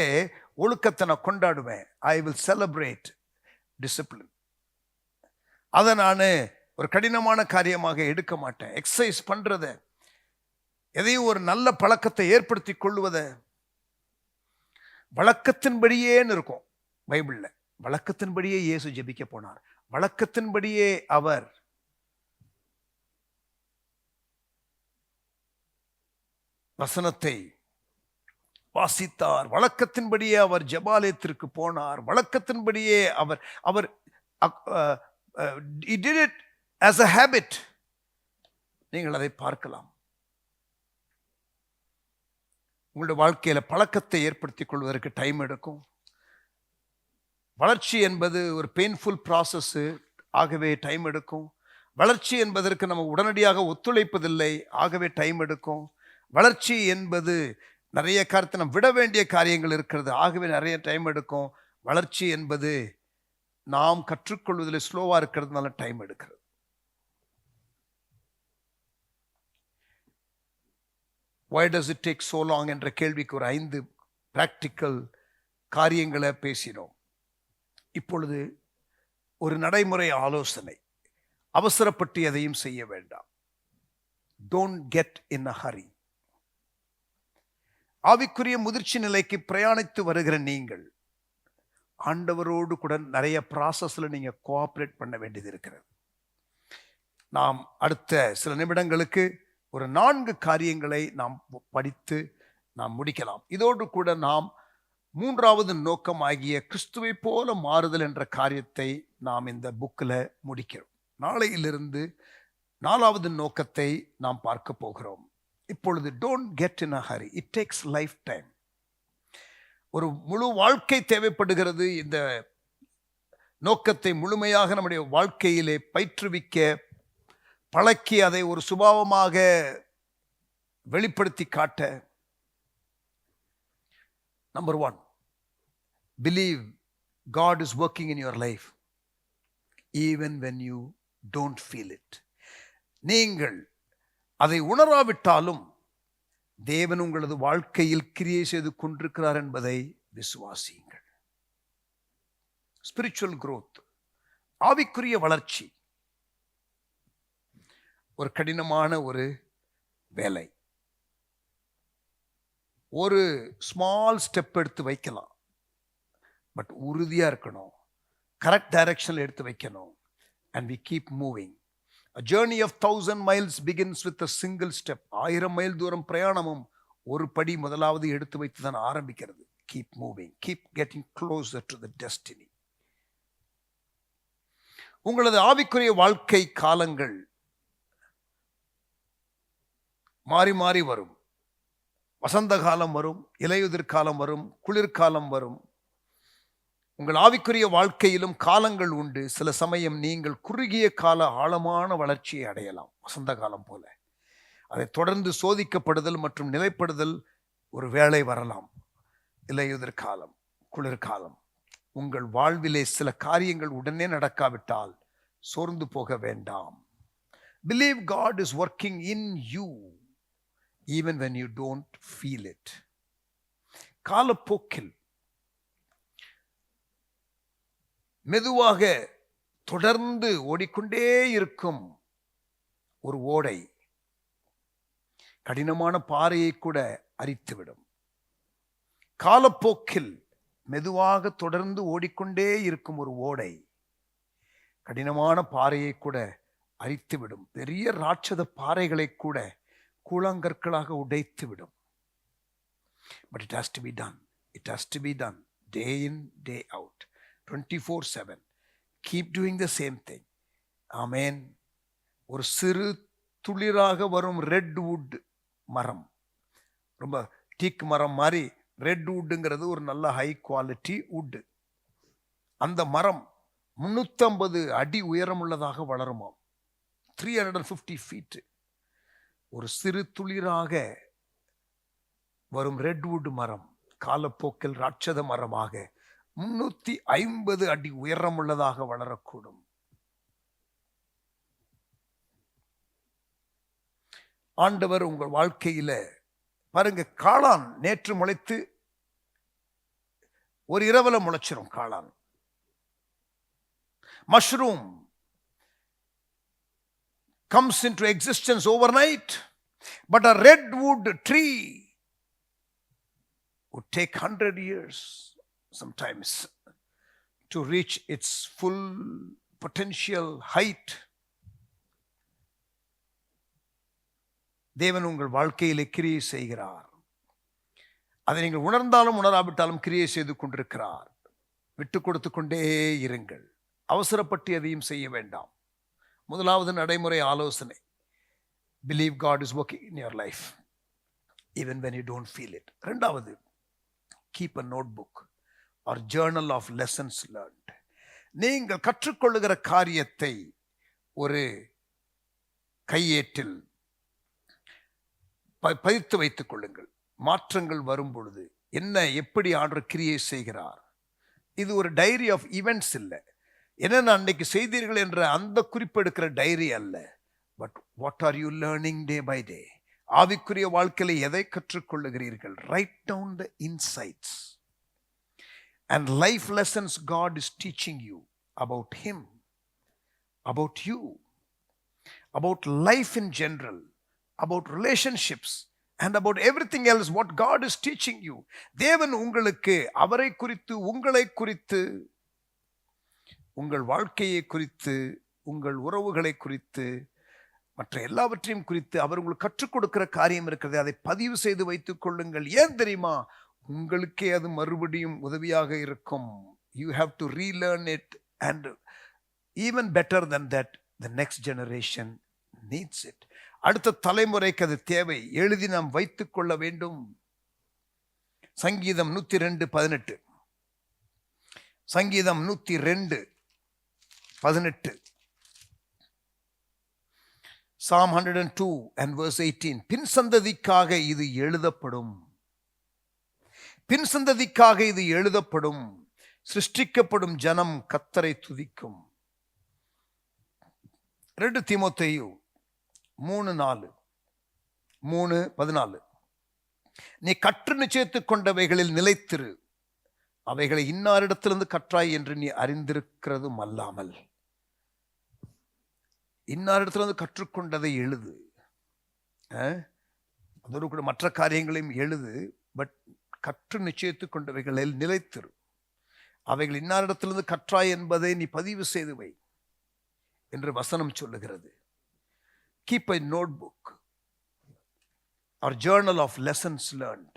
ஒழுக்கத்தை நான் கொண்டாடுவேன். I will celebrate discipline. அதை நான் ஒரு கடினமான காரியமாக எடுக்க மாட்டேன். எக்ஸசைஸ் பண்றத, எதையும் ஒரு நல்ல பழக்கத்தை ஏற்படுத்தி கொள்வத வழக்கத்தின்படியேன்னு இருக்கும் பைபிள்ல. வழக்கத்தின்படியே இயேசு ஜெபிக்க போனார், வழக்கத்தின்படியே அவர் வசனத்தை வாசித்தார், வழக்கத்தின்படியே அவர் ஜெபாலயத்திற்கு போனார், வழக்கத்தின்படியே அவர் அவர் he did it as a habit. நீங்கள் அதை பார்க்கலாம். உங்களுடைய வாழ்க்கையில பழக்கத்தை ஏற்படுத்திக் கொள்வதற்கு டைம் எடுக்கும். வளர்ச்சி என்பது ஒரு பெயின்ஃபுல் ப்ராசஸ், ஆகவே டைம் எடுக்கும். வளர்ச்சி என்பதற்கு நம்ம உடனடியாக ஒத்துழைப்பதில்லை, ஆகவே டைம் எடுக்கும். வளர்ச்சி என்பது நிறைய காரியத்தை நம்ம விட வேண்டிய காரியங்கள் இருக்கிறது, ஆகவே நிறைய டைம் எடுக்கும். வளர்ச்சி என்பது நாம் கற்றுக்கொள்வதில் ஸ்லோவா இருக்கிறதுனால டைம் எடுக்கிறது. Why does it take so long என்ற கேள்விக்கு ஒரு 5 பிராக்டிக்கல் காரியங்களை பேசினோம். இப்பொழுது ஒரு நடைமுறை ஆலோசனை. அவசரப்பட்டு எதையும் செய்ய வேண்டாம். Don't get in a hurry. ஆவிக்குரிய முதிர்ச்சி நிலைக்கு பிரயாணித்து வருகிற நீங்கள் ஆண்டவரோடு கூட நிறைய ப்ராசஸ்ல நீங்க கோஆப்ரேட் பண்ண வேண்டியது இருக்கிறது. நாம் அடுத்த சில நிமிடங்களுக்கு ஒரு 4 காரியங்களை நாம் படித்து நாம் முடிக்கலாம். இதோடு கூட நாம் 3வது நோக்கமாகிய கிறிஸ்துவை போல மாறுதல் என்ற காரியத்தை நாம் இந்த புக்கில் முடிக்கிறோம். நாளையிலிருந்து 4வது நோக்கத்தை நாம் பார்க்க போகிறோம். இப்பொழுது don't get in a Hari, it takes life time. ஒரு முழு வாழ்க்கை தேவைப்படுகிறது. இந்த நோக்கத்தை முழுமையாக நம்முடைய வாழ்க்கையிலே பயிற்றுவிக்க பழக்கி அதை ஒரு சுபாவமாக வெளிப்படுத்தி காட்ட. Number 1, believe God is working in your life even when you don't feel it. நீங்கள் அதை உணராவிட்டாலும் தேவன் உங்களது வாழ்க்கையில் கிரியை செய்து கொண்டிருக்கிறார் என்பதை விசுவாசியுங்கள். ஸ்பிரிச்சுவல் growth, ஆவிக்குரிய வளர்ச்சி ஒரு கடினமான ஒரு வேலை. ஒரு ஸ்மால் ஸ்டெப் எடுத்து வைக்கலாம், பட் உறுதியா இருக்கணும், கரெக்ட் டைரக்ஷன்ல எடுத்து வைக்கணும். and we keep moving. A journey of 1000 miles begins with a single step. 1000 mile தூரம் பிரயாணமும் ஒரு படி முதலாவது எடுத்து வைத்து தான் ஆரம்பிக்கிறது. keep moving, keep getting closer to the destiny. உங்களது ஆவிக்குரிய வாழ்க்கை காலங்கள் மாறி மாறி வரும். வசந்த காலம் வரும், இலையுதிர் காலம் வரும், குளிர்காலம் வரும். உங்கள் ஆவிக்குரிய வாழ்க்கையிலும் காலங்கள் உண்டு. சில சமயம் நீங்கள் குறுகிய கால ஆழமான வளர்ச்சியை அடையலாம், வசந்த காலம் போல. அதை தொடர்ந்து சோதிக்கப்படுதல் மற்றும் நிலைப்படுதல் ஒரு வேளை வரலாம். இலையுதிர் காலம், குளிர்காலம். உங்கள் வாழ்விலே சில காரியங்கள் உடனே நடக்காவிட்டால் சோர்ந்து போக வேண்டாம். Believe God is working in you even when you don't feel it. காலப்போக்கில் மெதுவாக தொடர்ந்து ஓடிக்கொண்டே இருக்கும் ஒரு ஓடை கடினமான பாறையை கூட அரித்துவிடும். காலப்போக்கில் மெதுவாக தொடர்ந்து ஓடிக்கொண்டே இருக்கும் ஒரு ஓடை கடினமான பாறையை கூட அரித்துவிடும். பெரிய ராட்சத பாறைகளை கூட கூழாங்கற்களாக உடைத்து விடும். But it has to be done. It has to be done day in, day out, 24/7. Keep doing the same thing. Amen. ஒரு சிறு துளிராக வரும் ரெட்வுட் மரம், ரொம்ப டீக் மரம் மாதிரி ரெட்வுட்ங்கிறது ஒரு நல்ல ஹை குவாலிட்டி வுட். அந்த மரம் 350 அடி உயரமுள்ளதாக வளருமாம். 350 feet. ஒரு சிறு துளிராக வரும் ரெட்வுட் மரம் காலப்போக்கில் ராட்சத மரமாக 350 அடி உயரமுள்ளதாக வளரக்கூடும். ஆண்டவர் உங்கள் வாழ்க்கையில பாருங்க, காளான் நேற்று முளைத்து ஒரு இரவுல முளைச்சிரும். காளான், mushroom comes into existence overnight, but a redwood tree would take 100 years sometimes to reach its full potential height. தேவன் உங்கள் வாழ்க்கையிலே கிரியை செய்கிறார். அதை நீங்கள் உணர்ந்தாலும் உணராவிட்டாலும் கிரியை செய்து கொண்டிருக்கிறார். விட்டு கொடுத்து கொண்டே இருங்கள். அவசரப்பட்டு எதையும் செய்ய வேண்டாம். முதலாவது நடைமுறை ஆலோசனை, believe God is working in your life even when you don't feel it. இரண்டாவது, keep a notebook or journal of lessons learned. நீங்கள் கற்றுக்கொள்ளுகிற காரியத்தை ஒரு கையேட்டில் பதித்து வைத்துக் கொள்ளுங்கள். மாற்றங்கள் வரும் பொழுது என்ன, எப்படி ஆண்டவர் கிரியை செய்கிறார். இது ஒரு டைரி ஆஃப் ஈவெண்ட்ஸ் இல்லை, என்னென்ன அன்னைக்கு செய்தீர்கள் என்ற அந்த குறிப்பெடுக்கிற டைரி அல்ல. But what are you learning day by day? ஆவிக்குரிய வாழ்க்கையில எதை கற்றுக்கொள்ளுகிறீர்கள்? Write down the insights and life lessons God is teaching you about Him, about you, about life in general, about relationships and about everything else what God is teaching you. தேவன் உங்களுக்கு அவரை குறித்து, உங்களை குறித்து, உங்கள் வாழ்க்கையை குறித்து, உங்கள் உறவுகளை குறித்து, மற்ற எல்லாவற்றையும் குறித்து அவர் உங்களுக்கு கற்றுக் கொடுக்கிற காரியம் இருக்கிறது. அதை பதிவு செய்து வைத்துக் கொள்ளுங்கள். ஏன் தெரியுமா? உங்களுக்கே அது மறுபடியும் உதவியாக இருக்கும். You have to relearn it, and even better than that, the next generation needs it. அடுத்த தலைமுறைக்கு அது தேவை. எழுதி நாம் வைத்துக் கொள்ள வேண்டும். சங்கீதம் 102:18. சங்கீதம் 102:18. Psalm 102 and verse 18. பின் சந்ததிக்காக இது எழுதப்படும், பின் சந்ததிக்காக இது எழுதப்படும், சிருஷ்டிக்கப்படும் ஜனம் கர்த்தரை துதிக்கும். 2 தீமோத்தேயு 3:14. நீ கற்று நிச்சயித்துக் கொண்டவைகளில் நிலைத்திரு, அவைகளை இன்னாரிடத்திலிருந்து கற்றாய் என்று நீ அறிந்திருக்கிறதும் அல்லாமல். இன்னாரிடத்திலிருந்து கற்றுக்கொண்டதை எழுது. அதோடு கூட மற்ற காரியங்களையும் எழுது. பட் கற்று நிச்சயித்துக் கொண்டவைகளில் நிலைத்திரு, அவைகள் இன்னாரிடத்திலிருந்து கற்றாய் என்பதை நீ பதிவு செய்து வை என்று வசனம் சொல்லுகிறது. Keep a notebook or journal of lessons learned.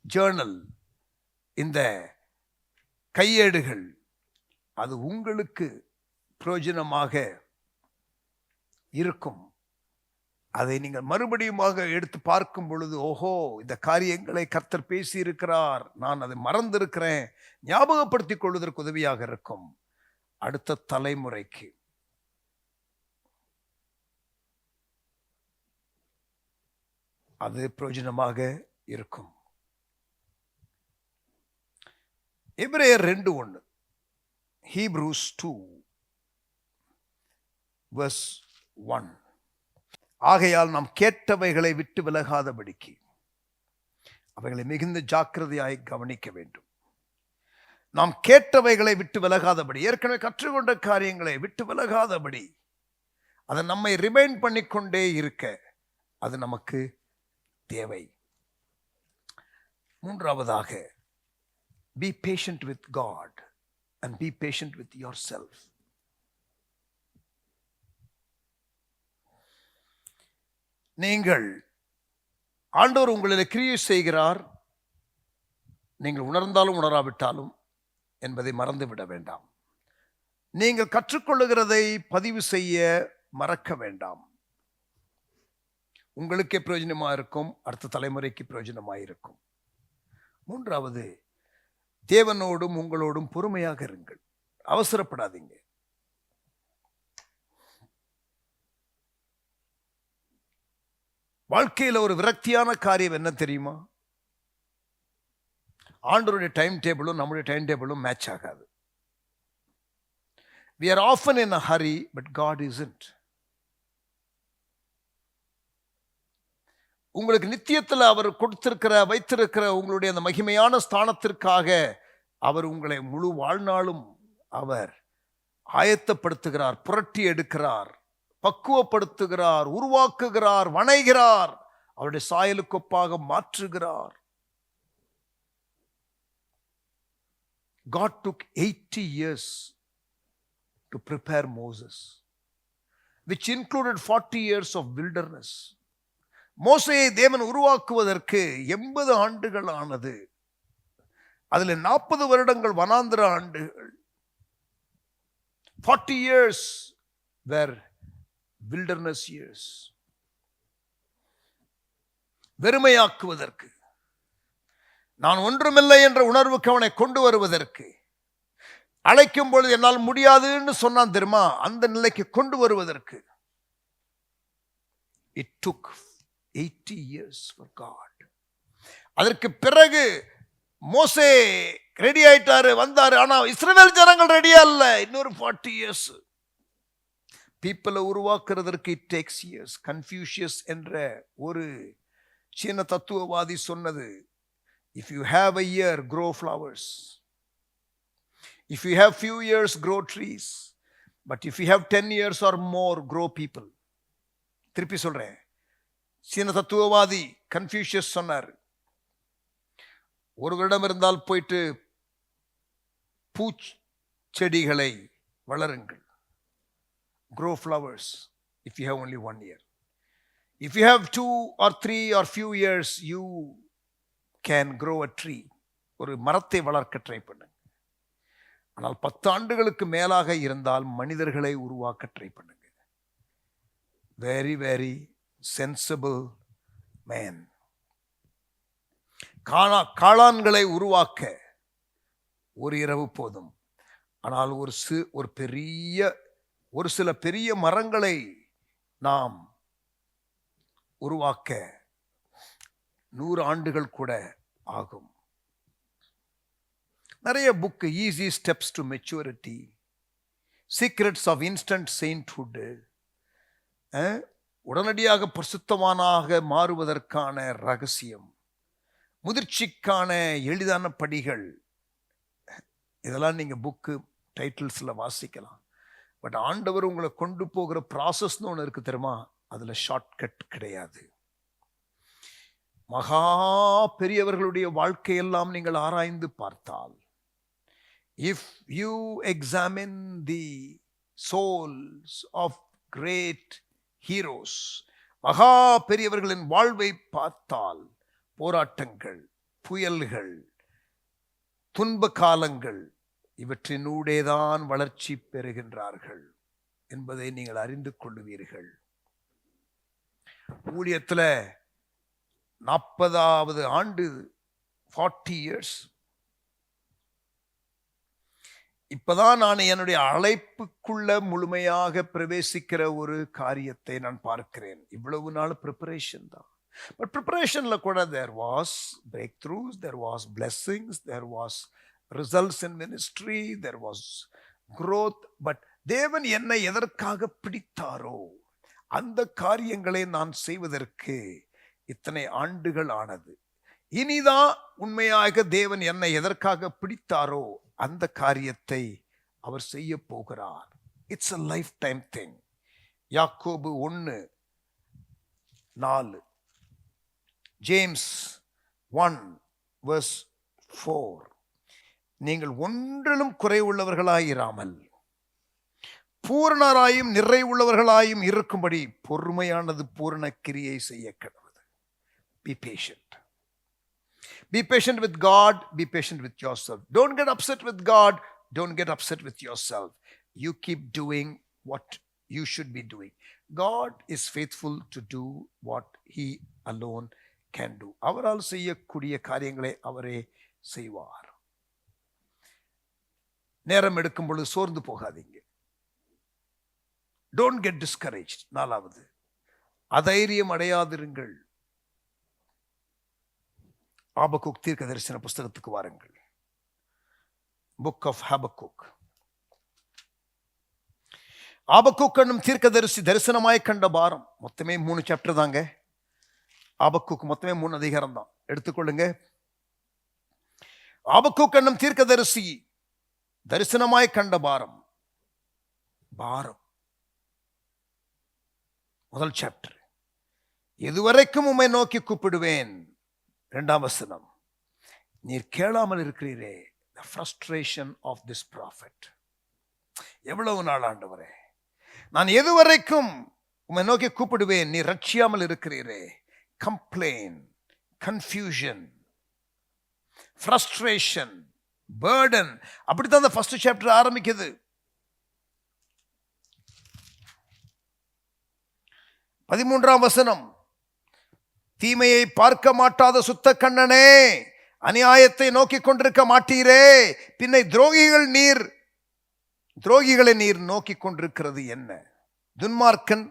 Journal, இந்த கையேடுகள், அது உங்களுக்கு பிரயோஜனமாக இருக்கும். அதை நீங்கள் மறுபடியுமாக எடுத்து பார்க்கும் பொழுது, ஓஹோ, இந்த காரியங்களை கர்த்தர் பேசி இருக்கிறார், நான் அதை மறந்திருக்கிறேன், ஞாபகப்படுத்திக் கொள்வதற்கு உதவியாக இருக்கும். அடுத்த தலைமுறைக்கு அது பிரயோஜனமாக இருக்கும். எபிரேயர் 2:1, Hebrews 2 verse 1. ஆகையால் நாம் கேட்டவைகளை விட்டு விலகாதபடிக்கு அவைகளை மிகுந்த ஜாக்கிரதையாய் கவனிக்க வேண்டும். நாம் கேட்டவைகளை விட்டு விலகாதபடி, ஏற்கனவே கற்றுக்கொண்ட காரியங்களை விட்டு விலகாதபடி, அதை நம்மை ரிமைண்ட் பண்ணிக்கொண்டே இருக்க அது நமக்கு தேவை. மூன்றாவதாக, be patient with God and be patient with yourself. நீங்கள், ஆண்டவர் உங்களில் கிரியை செய்கிறார், நீங்கள் உணர்ந்தாலும் உணராவிட்டாலும் என்பதை மறந்துவிட வேண்டாம். நீங்கள் கற்றுக்கொள்ளுகிறதை பதிவு செய்ய மறக்க வேண்டாம். உங்களுக்கே பிரயோஜனமாக இருக்கும், அடுத்த தலைமுறைக்கு பிரயோஜனமாக இருக்கும். மூன்றாவது, தேவனோடும் உங்களோடும் பொறுமையாக இருங்கள், அவசரப்படாதீங்க. வாழ்க்கையில் ஒரு விரக்தியான காரியம் என்ன தெரியுமா? ஆண்டவருடைய டைம் டேபிளும் நம்முடைய டைம் டேபிளும் மேட்ச் ஆகாது. We are often in a hurry, but God isn't. உங்களுக்கு நித்தியத்தில் அவர் கொடுத்திருக்கிற, வைத்திருக்கிற உங்களுடைய அந்த மகிமையான ஸ்தானத்திற்காக அவர் உங்களை முழு வாழ்நாளும் அவர் ஆயத்தப்படுத்துகிறார், புரட்டி எடுக்கிறார், பக்குவப்படுத்துகிறார், உருவாக்குகிறார், வணைகிறார், அவருடைய சாயலுக்கொப்பாக மாற்றுகிறார். God took 80 years to prepare Moses, which included 40 years of wilderness. மோசேயை தேவன் உருவாக்குவதற்கு 80 ஆண்டுகள் ஆனது. அதுல 40 வருடங்கள் வனாந்திர ஆண்டுகள். 40 years were wilderness years. வெறுமையாக்குவதற்கு, நான் ஒன்றுமில்லை என்ற உணர்வுக்கு அவனை கொண்டு வருவதற்கு, அழைக்கும் பொழுது என்னால் முடியாதுன்னு சொன்னான் தெரியுமா, அந்த நிலைக்கு கொண்டு வருவதற்கு it took 80 years for God. அதற்கு பிறகு மோசே ரெடி ஆயிட்டாரு, வந்தாரு. ஆனா இஸ்ரவேல் ஜனங்கள் ரெடியா இல்ல. இன்னொரு 40 years. பீப்பிளை உருவாக்குறதற்கு it takes years. Confucius என்ற ஒரு சீன தத்துவவாதி சொன்னது, if you have a year, grow flowers. If you have few years, grow trees. But if you have 10 years or more, grow people. திருப்பி சொல்றேன், சீன தத்துவவாதி கன்ஃபியூஷியஸ் சொன்னார், ஒரு வருடம் இருந்தால் போயிட்டு பூச்செடிகளை வளருங்கள். grow flowers if you have only 1 year. If you have 2 or 3 or few years, you can grow a tree. ஒரு மரத்தை வளர்க்க ட்ரை பண்ணுங்க. ஆனால் 10 ஆண்டுகளுக்கு மேலாக இருந்தால் மனிதர்களை உருவாக்க ட்ரை பண்ணுங்க. Very very sensible man. காளான்களை உருவாக்க ஒரு இரவு போதும். ஆனால் ஒரு சில பெரிய மரங்களை நாம் உருவாக்க 100 ஆண்டுகள் கூட ஆகும். நிறைய book, easy steps to maturity, secrets of instant sainthood, உடனடியாக பரிசுத்தவானாக மாறுவதற்கான ரகசியம், முதிர்ச்சிக்கான எளிதான படிகள், இதெல்லாம் நீங்க புக்கு டைட்டில்ஸ்ல வாசிக்கலாம். பட் ஆண்டவர் உங்களை கொண்டு போகிற ப்ராசஸ்னு ஒன்று இருக்கு தெரியுமா, அதுல ஷார்ட்கட் கிடையாது. மகா பெரியவர்களுடைய வாழ்க்கையெல்லாம் நீங்கள் ஆராய்ந்து பார்த்தால், if you examine the souls of great heroes, மகா பெரியவர்களின் வாழ்வை பார்த்தால், போராட்டங்கள், புயல்கள், துன்ப காலங்கள், இவற்றினூடேதான் வளர்ச்சி பெறுகின்றார்கள் என்பதை நீங்கள் அறிந்து கொள்ளுவீர்கள். ஊழியத்தில் 40வது ஆண்டு, 40 years. இப்பதான் நான் என்னுடைய அழைப்புக்குள்ள முழுமையாக பிரவேசிக்கிற ஒரு காரியத்தை நான் பார்க்கிறேன். இவ்வளவு நாள் ப்ரிப்பரேஷன் தான். பட் ப்ரிப்பரேஷன்ல கூட there was breakthroughs, there was blessings, there was results in ministry, there was growth. But தேவன் என்னை எதற்காக பிடித்தாரோ அந்த காரியங்களை நான் செய்வதற்கு இத்தனை ஆண்டுகள் ஆனது. இனிதான் உண்மையாக தேவன் என்னை எதற்காக பிடித்தாரோ அந்த காரியத்தை அவர் செய்ய போகிறார். It's a lifetime thing. யாக்கோபு 1:4, ஜேம்ஸ் 1:4, நீங்கள் ஒன்றிலும் குறைவுள்ளவர்களாயிராமல் பூரணராயும் நிறைவுள்ளவர்களாயும் இருக்கும்படி பொறுமையானது பூரண கிரியை செய்ய கடவுது. Be patient. Be patient with God. Be patient with yourself. Don't get upset with God. Don't get upset with yourself. You keep doing what you should be doing. God is faithful to do what He alone can do. அவரால் செய்யக்கூடிய காரியங்களை அவரே செய்வார். நேரம் எடுக்கும் பொழுது சோர்ந்து போகாதீங்க. Don't get discouraged. 4வது, அதைரியம் அடையாதிருங்கள். ஆபக்குக் தீர்க்க தரிசன புஸ்தகத்துக்கு வாருங்கள். Book of ஹபக்குக். ஆபக்குக் என்னும் தீர்க்க தரிசனமாய் கண்ட பாரம். மொத்தமே 3 சாப்டர் தாங்க. ஆபக்குக் மொத்தமே 3 அதிகாரம் தான். எடுத்துக்கொள்ளுங்க. ஆபக்குக் என்னும் தீர்க்க தரிசனமாய் கண்ட பாரம். முதல் சாப்டர். எதுவரைக்கும் உம்மை நோக்கி கூப்பிடுவேன். 2ஆம் வசனம், நீர் கேளாமல் இருக்கிறீரே. the frustration of this prophet. எவ்வளவு நாள் ஆண்டவரே, நான் எதுவரைக்கும் உம்மை நோக்கி கூப்பிடுவேன், நீர் ரட்சியாமல் இருக்கிறீரே. complain, confusion, frustration, burden. அப்படித்தான் அந்த ஃபர்ஸ்ட் சாப்டர் ஆரம்பிக்குது. 13ஆம் வசனம், தீமையை பார்க்க மாட்டாத சுத்த கண்ணனே, அநியாயத்தை நோக்கி கொண்டிருக்க மாட்டீரே, பின்னை துரோகிகளை நீர் நோக்கி கொண்டிருக்கிறது என்ன? துன்மார்க்கன்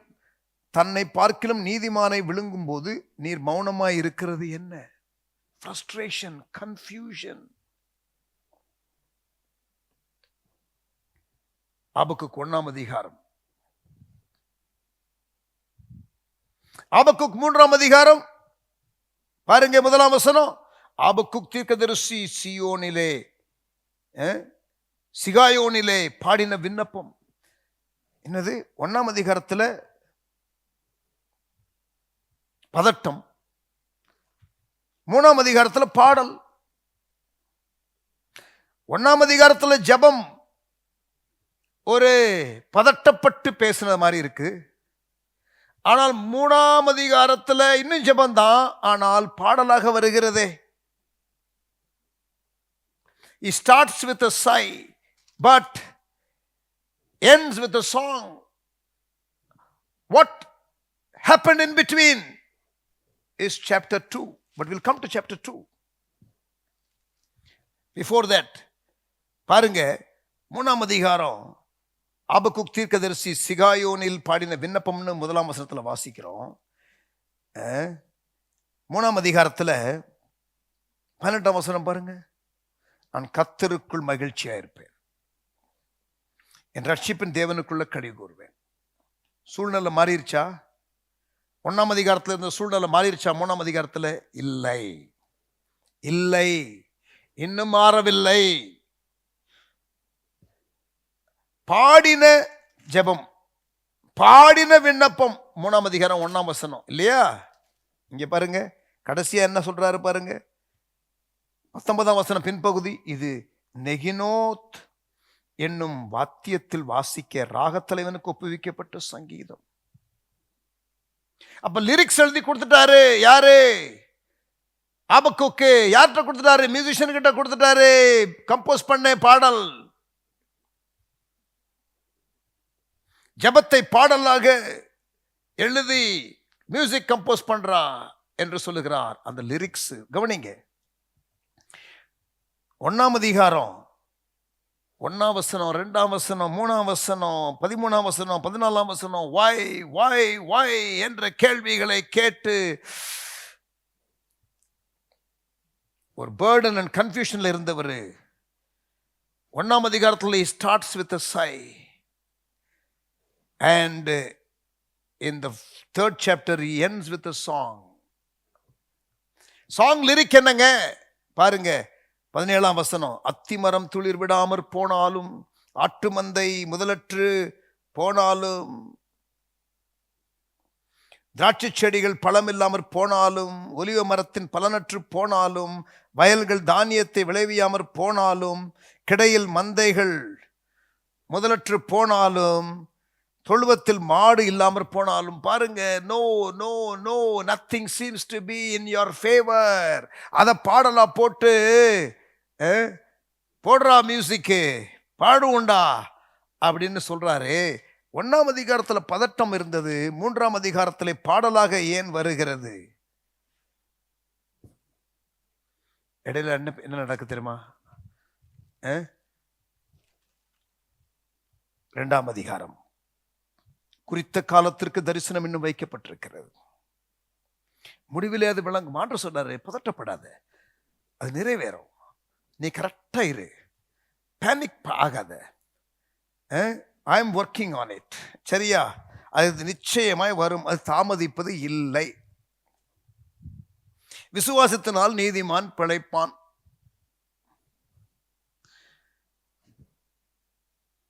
தன்னை பார்க்கிலும் நீதிமானை விழுங்கும் போது நீர் மௌனமாய் இருக்கிறது என்ன? frustration, confusion. ஆபக்குக் 1ஆம் அதிகாரம், ஆபக்குக் 3ஆம் அதிகாரம் பாருங்க, 1ஆம் வசனம். ஆபக்குக் தீர்க்கதரிசி சிகாயோனிலே பாடின விண்ணப்பம். என்னது? 1ஆம் அதிகாரத்துல பதட்டம், 3ஆம் அதிகாரத்துல பாடல். 1ஆம் அதிகாரத்துல ஜெபம் ஒரு பதட்டப்பட்டு பேசுனது மாதிரி இருக்கு. ஆனால் 3ஆம் அதிகாரத்துல இன்னும் ஜெபம்தான், ஆனால் பாடலாக வருகிறதே. He starts with a sigh but ends with a song. What happened in between is chapter 2, but we'll come to chapter 2. Before that, பாருங்க, 3ஆம் அதிகாரம் ஆபக்குக் தீர்க்கதரிசி சிகாயோனில் பாடின விண்ணப்பம்னு 1ஆம் வசனத்துல வாசிக்கிறோம். 3ஆம் அதிகாரத்துல 18ஆம் வசனம் பாருங்க. நான் கர்த்தருக்குள் மகிழ்ச்சியா இருப்பேன், என் ரட்சிப்பின் தேவனுக்குள்ள களி கூறுவேன். சூழ்நிலை மாறிடுச்சா? 1ஆம் அதிகாரத்துல இருந்த சூழ்நிலை மாறிடுச்சா? 3ஆம் அதிகாரத்துல இல்லை, இல்லை, இன்னும் மாறவில்லை. பாடின ஜெபம், பாடின விண்ணப்பம், 3ஆம் அதிகாரம் 1ஆம் வசனம் இல்லையா? இங்க பாருங்க, கடைசியா என்ன சொல்றாரு பாருங்க, 19ஆம் வசனம் பின்பகுதி. இது நெகினோத் என்னும் வாத்தியத்தில் வாசிக்க ராகத்தலைவனுக்கு ஒப்புவிக்கப்பட்ட சங்கீதம். அப்ப லிரிக்ஸ் எழுதி கொடுத்துட்டாரு. யாரு? ஆபக்குக்கு. யார்கிட்ட கொடுத்துட்டாரு? மியூசிஷியன் கிட்ட கொடுத்துட்டாரு. கம்போஸ் பண்ண பாடல், ஜபத்தை பாடலாக எழுதி மியூசிக் கம்போஸ் பண்றா என்று சொல்லுகிறார். அந்த லிரிக்ஸ் கவனிங்க. 1ஆம் அதிகாரம் 1ஆம் வசனம், 2ஆம் வசனம், 3ஆம் வசனம், 13ஆம் வசனம், 14ஆம் வசனம், why என்ற கேள்விகளை கேட்டு ஒரு burden and confusionல இருந்தவர் 1ஆம் அதிகாரத்தில் he starts with a sigh and in the 3rd chapter he ends with a song. song lyric என்னங்க பாருங்க, 17ஆம் வசனம். அத்திமரம் துளிர் விடாமற் போனாலும், ஆட்டு மந்தை முதலற்று போனாலும், திராட்சை செடிகள் பழமில்லாமற் போனாலும், ஒலிவ மரத்தின் பலனற்று போனாலும், வயல்கள் தானியத்தை விளைவியாமற் போனாலும், கிடையில் மந்தைகள் முதலற்று போனாலும், தொழுவத்தில் மாடு இல்லாமற் போனாலும். பாருங்க, no no no, nothing seems to be in your favour. அதை பாடலா போட்டு போடுறா மியூசிக்கு, பாடுவோண்டா அப்படின்னு சொல்றாரு. 1ஆம் அதிகாரத்துல பதட்டம் இருந்தது, 3ஆம் அதிகாரத்திலே பாடலாக ஏன் வருகிறது? இடையில என்ன நடக்கு தெரியுமா? 2ஆம் அதிகாரம் குறித்த காலத்திற்கு தரிசனம் இன்னும் வைக்கப்பட்டிருக்கிறது, முடிவிலே அது விளங்கும். ஆண்டவர் சொன்னாரு, பதட்டப்படாத, அது நிறைவேறும், நீ கரெக்டா இரு, பேனிக் ஆகாத, I am working on it. சரியா? அது நிச்சயமாய் வரும், அது தாமதிப்பது இல்லை. விசுவாசத்தினால் நீதிமான் பிழைப்பான்.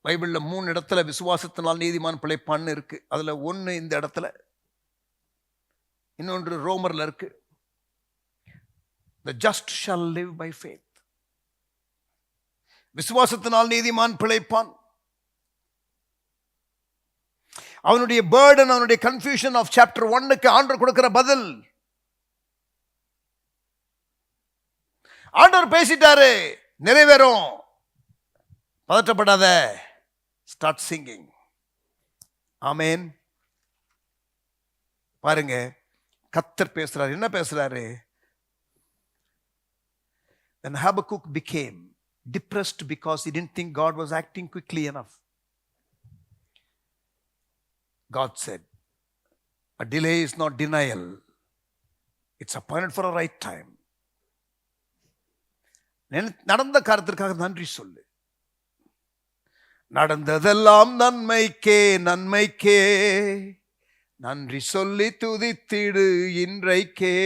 பைபிள்ல 3 இடத்துல விசுவாசத்தினால் நீதிமான் பிழைப்பான்னு இருக்கு. அதுல ஒன்னு இந்த இடத்துல, இன்னொன்று ரோமர்ல இருக்கு. The just shall live by faith. விசுவாசத்தினால் நீதிமான் பிழைப்பான். அவனுடைய burden, அவனுடைய confusion of chapter 1க்கு ஆண்டவர் கொடுக்கிற பதில், ஆண்டவர் பேசிட்டாரு, நிறைவேறும். பதற்றப்படாத. Start singing. ஆமென். பாருங்க, கர்த்தர் பேசுறாரு. என்ன பேசுறாரு? When Habakkuk became depressed because he didn't think God was acting quickly enough, God said, a delay is not denial. It's appointed for a right time. நடந்த காரியத்திற்காக நன்றி சொல்லு. நடந்ததெல்லாம் நன்மைக்கே, நன்மைக்கே, நன்றி சொல்லி துதித்திடு இன்றைக்கே.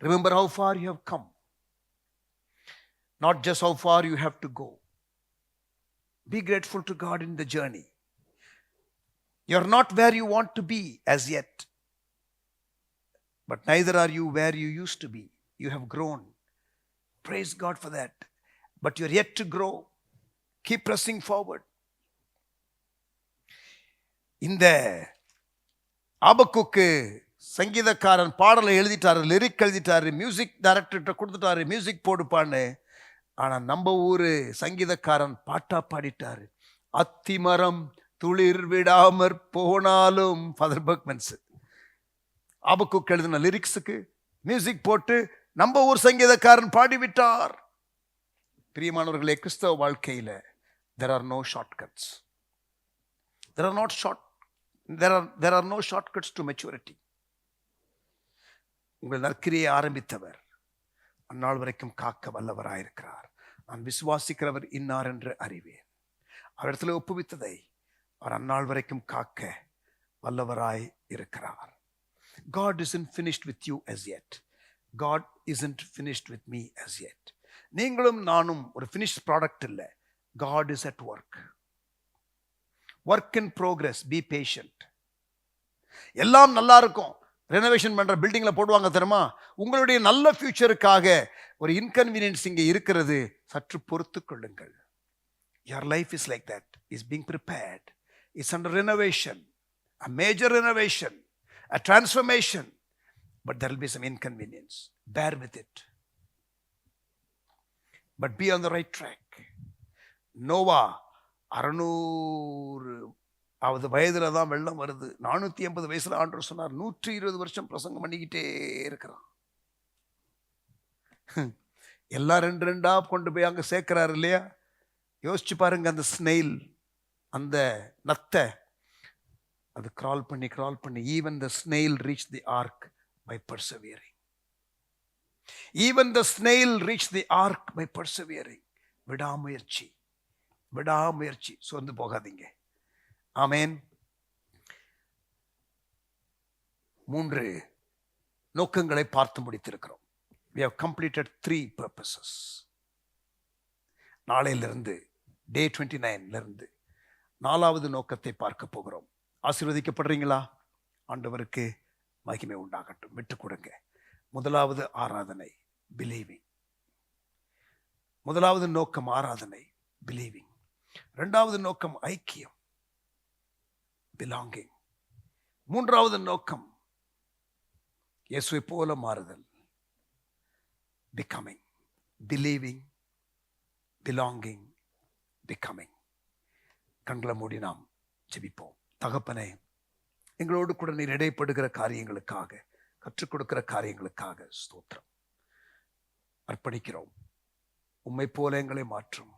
Remember how far you have come, not just how far you have to go. Be grateful to God in the journey. You're not where you want to be as yet, but neither are you where you used to be. You have grown. Praise God for that. But you're yet to grow. Keep pressing forward. இந்த ஆபக்குக்கு சங்கீதக்காரன் பாடலை எழுதிட்டாரு, lyric எழுதிட்டாரு, music டைரக்டர்கிட்ட கொடுத்துட்டாரு, music போடுப்பான்னு. ஆனா நம்ம ஊரு சங்கீதக்காரன் பாட்டா பாடிட்டாரு. அத்திமரம் துளிர் விடாமற் போனாலும். ஃபாதர் பர்க்மன்ஸ் ஆபக்குக்கு எழுதின லிரிக்ஸுக்கு மியூசிக் போட்டு நம்ம ஊர் சங்கீதக்காரன் பாடிவிட்டார். பிரியமானவர்களே, கிறிஸ்தவ வாழ்க்கையில there are no shortcuts. There are no shortcuts to maturity. உங்கள் நற்கிரியை ஆரம்பித்தவர் அந்நாள் வரைக்கும் காக்க வல்லவராயிருக்கிறார். நான் விசுவாசிக்கிறவர் இன்னார் என்று அறிவேன். அவரிடத்தில் ஒப்புவித்ததை அவர் அந்நாள் வரைக்கும் காக்க வல்லவராய் இருக்கிறார். God isn't finished with you as yet. God isn't finished with me as yet. நீங்களும் நானும் ஒரு finished product இல்லை. God is at work. Work in progress. Be patient. எல்லாம் நல்லா இருக்கும். ரெனோவேஷன் பண்ற பில்டிங்ல போடுவாங்க தெரியுமா? உங்களுடைய நல்ல ஃபியூச்சருக்காக ஒரு இன்கன்வீனியன்ஸ் இங்கே இருக்கிறது. சற்று பொறுத்து கொள்ளுங்கள். Your life is like that. Is being prepared. It's under renovation. A major renovation. A transformation. But there will be some inconvenience. Bear with it. But be on the right track. Noah 600வது வயதுல தான் வெள்ளம் வருது. 480 வயசுல ஆண்டவர் சொன்னார், 120 வருஷம் பிரசங்கம் பண்ணிக்கிட்டே இருக்கிறான். எல்லாம் 2 கொண்டு போய் அங்க சேர்க்கிறாரு இல்லையா? யோசிச்சு பாருங்க, அந்த ஸ்னெயில், அந்த நத்தை, அது கிரால் பண்ணி even the snail reached the ark by persevering. Even the snail reached the ark by persevering. விடாமுயற்சி. சோர்ந்து போகாதீங்க. ஆமென். 3 நோக்கங்களை பார்த்து முடித்திருக்கிறோம். We have completed 3 purposes. நாளையிலிருந்து டே 29 4வது நோக்கத்தை பார்க்க போகிறோம். ஆசீர்வதிக்கப்படுறீங்களா? ஆண்டவருக்கு மகிமை உண்டாகட்டும். விட்டு கொடுங்க. முதலாவது ஆராதனை, பிலீவிங். முதலாவது நோக்கம் ஆராதனை, பிலீவிங். 2வது நோக்கம் ஐக்கியம், பிலாங்கிங். 3வது நோக்கம் இயேசுவை போல மாறுதல், becoming. Believing, belonging, becoming. கண்களை மூடி நாம் ஜெபிப்போம். தகப்பனே, எங்களோடு கூட நீர் இடைப்படுகிற காரியங்களுக்காக, கற்றுக் கொடுக்கிற காரியங்களுக்காக ஸ்தோத்திரம். அர்ப்பணிக்கிறோம். உம்மை போல எங்களை மாற்றும்.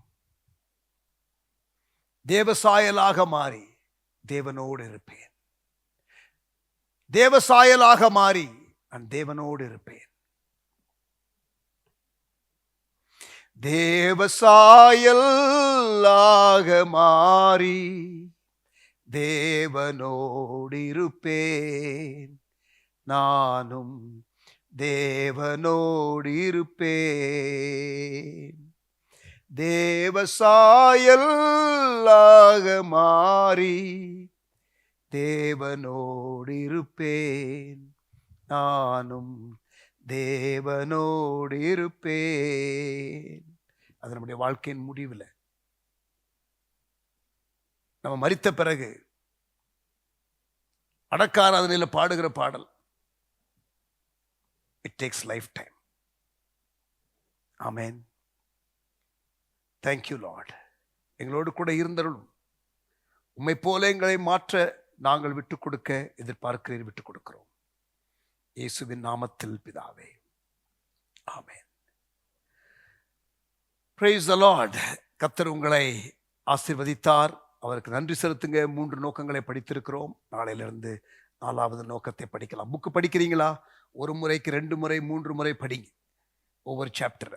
தேவசாயலாக மாறி தேவனோடு இருப்பேன். தேவசாயலாக மாறி நான் தேவனோடு இருப்பேன். தேவசாயலாக மாறி தேவனோடு இருப்பேன். நானும் தேவனோடு இருப்பேன். தேவசாயலாக மாறி தேவனோடு இருப்பேன். நானும் தேவனோடு இருப்பேன். அது நம்முடைய வாழ்க்கையின் முடிவில், நம்ம மரித்த பிறகு அடக்க ஆராதனையில் பாடுகிற பாடல். It takes life time. Amen. Thank you Lord. எங்களோடு கூட இருந்தருளும். உம்மை போல எங்களை மாற்ற நாங்கள் விட்டுக் கொடுக்க எதிர்பார்க்கிறீர், விட்டுக் கொடுக்கிறோம். இயேசுவின் நாமத்தில் பிதாவே, ஆமென். Praise the Lord. கர்த்தர் உங்களை ஆசீர்வதித்தார். அவருக்கு நன்றி செலுத்துங்க. 3 நோக்கங்களை படித்திருக்கிறோம். நாளையிலிருந்து 4வது நோக்கத்தை படிக்கலாம். புக்கு படிக்கிறீங்களா? 1 முறைக்கு 2 முறை 3 முறை படிங்க ஒவ்வொரு சாப்டர்.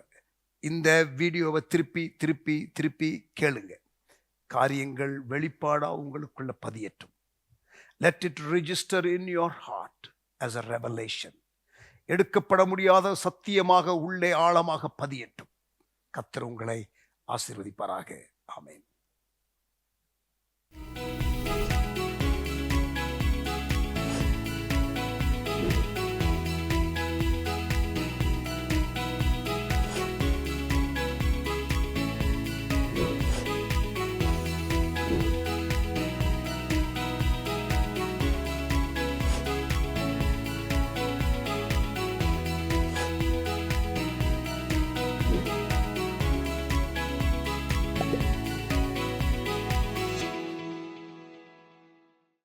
இந்த வீடியோவை திருப்பி திருப்பி திருப்பி கேளுங்க. காரியங்கள் வெளிப்பாடா உங்களுக்குள்ள பதியட்டும். Let it register in your heart as a revelation. எடுக்கப்பட முடியாத சத்தியமாக உள்ளே ஆழமாக பதியட்டும். கர்த்தர் உங்களை ஆசீர்வதிப்பாராக. ஆமென்.